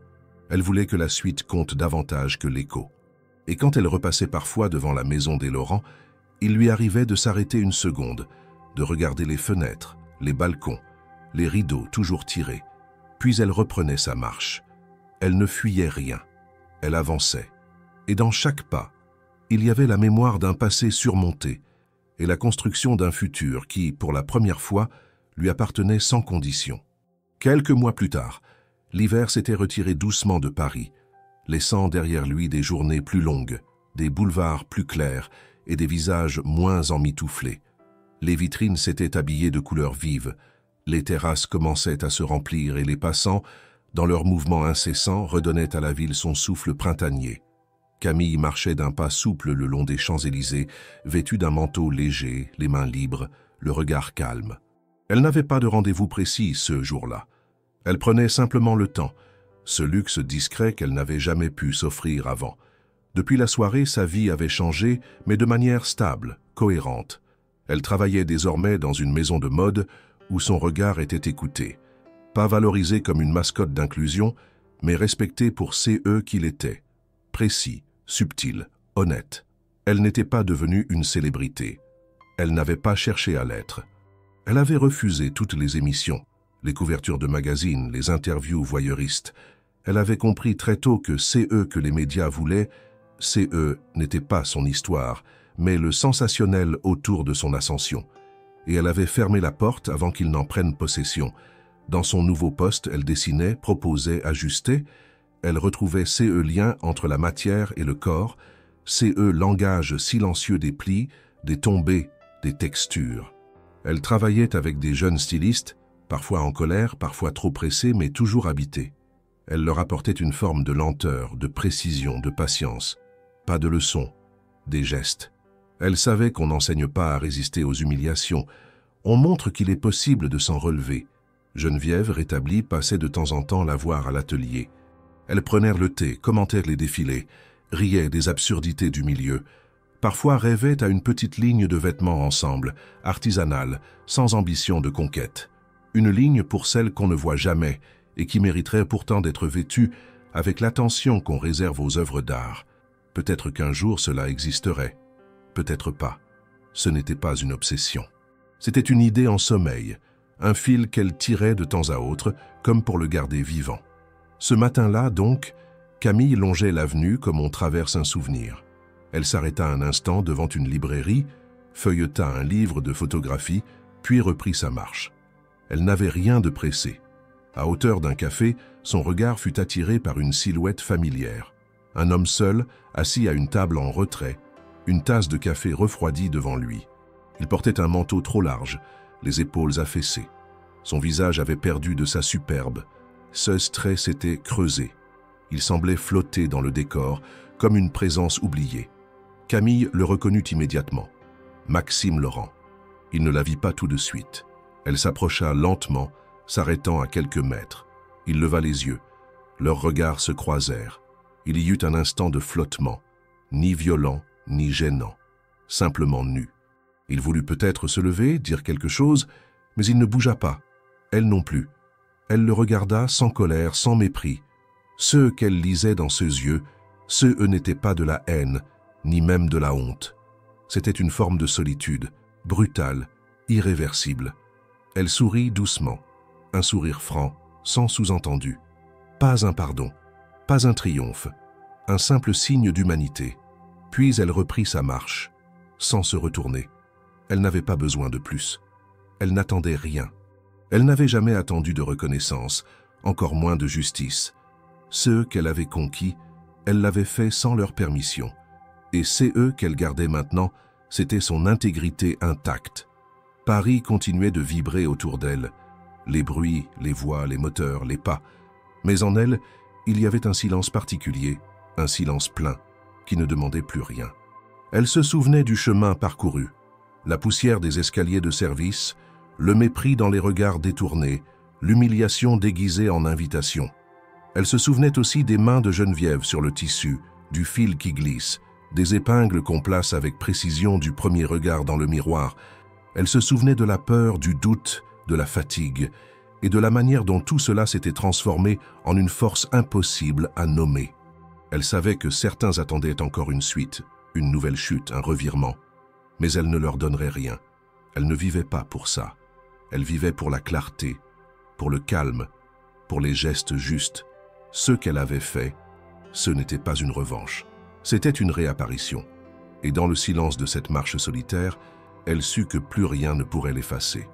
Elle voulait que la suite compte davantage que l'écho. Et quand elle repassait parfois devant la maison des Laurent, il lui arrivait de s'arrêter une seconde, de regarder les fenêtres, les balcons, les rideaux toujours tirés. Puis elle reprenait sa marche. Elle ne fuyait rien. Elle avançait. Et dans chaque pas, il y avait la mémoire d'un passé surmonté et la construction d'un futur qui, pour la première fois, lui appartenait sans condition. Quelques mois plus tard, l'hiver s'était retiré doucement de Paris, laissant derrière lui des journées plus longues, des boulevards plus clairs et des visages moins emmitouflés. Les vitrines s'étaient habillées de couleurs vives, les terrasses commençaient à se remplir et les passants, dans leurs mouvements incessants, redonnaient à la ville son souffle printanier. Camille marchait d'un pas souple le long des Champs-Élysées, vêtue d'un manteau léger, les mains libres, le regard calme. Elle n'avait pas de rendez-vous précis ce jour-là. Elle prenait simplement le temps, ce luxe discret qu'elle n'avait jamais pu s'offrir avant. Depuis la soirée, sa vie avait changé, mais de manière stable, cohérente. Elle travaillait désormais dans une maison de mode où son regard était écouté. Pas valorisé comme une mascotte d'inclusion, mais respecté pour eux qu'il était. Précis, subtil, honnête. Elle n'était pas devenue une célébrité. Elle n'avait pas cherché à l'être. Elle avait refusé toutes les émissions, les couvertures de magazines, les interviews voyeuristes. Elle avait compris très tôt que eux que les médias voulaient, eux n'était pas son histoire, mais le sensationnel autour de son ascension. Et elle avait fermé la porte avant qu'il n'en prenne possession. Dans son nouveau poste, elle dessinait, proposait, ajustait. Elle retrouvait lien entre la matière et le corps, langage silencieux des plis, des tombées, des textures. Elle travaillait avec des jeunes stylistes, parfois en colère, parfois trop pressés, mais toujours habités. Elle leur apportait une forme de lenteur, de précision, de patience. Pas de leçons, des gestes. Elle savait qu'on n'enseigne pas à résister aux humiliations. On montre qu'il est possible de s'en relever. Geneviève, rétablie, passait de temps en temps la voir à l'atelier. Elles prenèrent le thé, commentaient les défilés, riaient des absurdités du milieu. Parfois rêvaient à une petite ligne de vêtements ensemble, artisanale, sans ambition de conquête. Une ligne pour celle qu'on ne voit jamais et qui mériterait pourtant d'être vêtue avec l'attention qu'on réserve aux œuvres d'art. Peut-être qu'un jour cela existerait. Peut-être pas. Ce n'était pas une obsession. C'était une idée en sommeil, un fil qu'elle tirait de temps à autre, comme pour le garder vivant. Ce matin-là, donc, Camille longeait l'avenue comme on traverse un souvenir. Elle s'arrêta un instant devant une librairie, feuilleta un livre de photographie, puis reprit sa marche. Elle n'avait rien de pressé. À hauteur d'un café, son regard fut attiré par une silhouette familière. Un homme seul, assis à une table en retrait, une tasse de café refroidie devant lui. Il portait un manteau trop large, les épaules affaissées. Son visage avait perdu de sa superbe. Ses traits s'étaient creusés. Il semblait flotter dans le décor, comme une présence oubliée. Camille le reconnut immédiatement. Maxime Laurent. Il ne la vit pas tout de suite. Elle s'approcha lentement, s'arrêtant à quelques mètres. Il leva les yeux. Leurs regards se croisèrent. Il y eut un instant de flottement, ni violent, ni gênant, simplement nu. Il voulut peut-être se lever, dire quelque chose, mais il ne bougea pas. Elle non plus. Elle le regarda sans colère, sans mépris. Ceux qu'elle lisait dans ses yeux, eux n'étaient pas de la haine, ni même de la honte. C'était une forme de solitude, brutale, irréversible. Elle sourit doucement, un sourire franc, sans sous-entendu. Pas un pardon, pas un triomphe, un simple signe d'humanité. Puis elle reprit sa marche, sans se retourner. Elle n'avait pas besoin de plus. Elle n'attendait rien. Elle n'avait jamais attendu de reconnaissance, encore moins de justice. Ceux qu'elle avait conquis, elle l'avait fait sans leur permission. Et c'est eux qu'elle gardait maintenant, c'était son intégrité intacte. Paris continuait de vibrer autour d'elle. Les bruits, les voix, les moteurs, les pas. Mais en elle, il y avait un silence particulier, un silence plein, qui ne demandait plus rien. Elle se souvenait du chemin parcouru, la poussière des escaliers de service, le mépris dans les regards détournés, l'humiliation déguisée en invitation. Elle se souvenait aussi des mains de Geneviève sur le tissu, du fil qui glisse, des épingles qu'on place avec précision du premier regard dans le miroir. Elle se souvenait de la peur, du doute, de la fatigue, et de la manière dont tout cela s'était transformé en une force impossible à nommer. Elle savait que certains attendaient encore une suite, une nouvelle chute, un revirement. Mais elle ne leur donnerait rien. Elle ne vivait pas pour ça. Elle vivait pour la clarté, pour le calme, pour les gestes justes. Ce qu'elle avait fait, ce n'était pas une revanche. C'était une réapparition. Et dans le silence de cette marche solitaire, elle sut que plus rien ne pourrait l'effacer.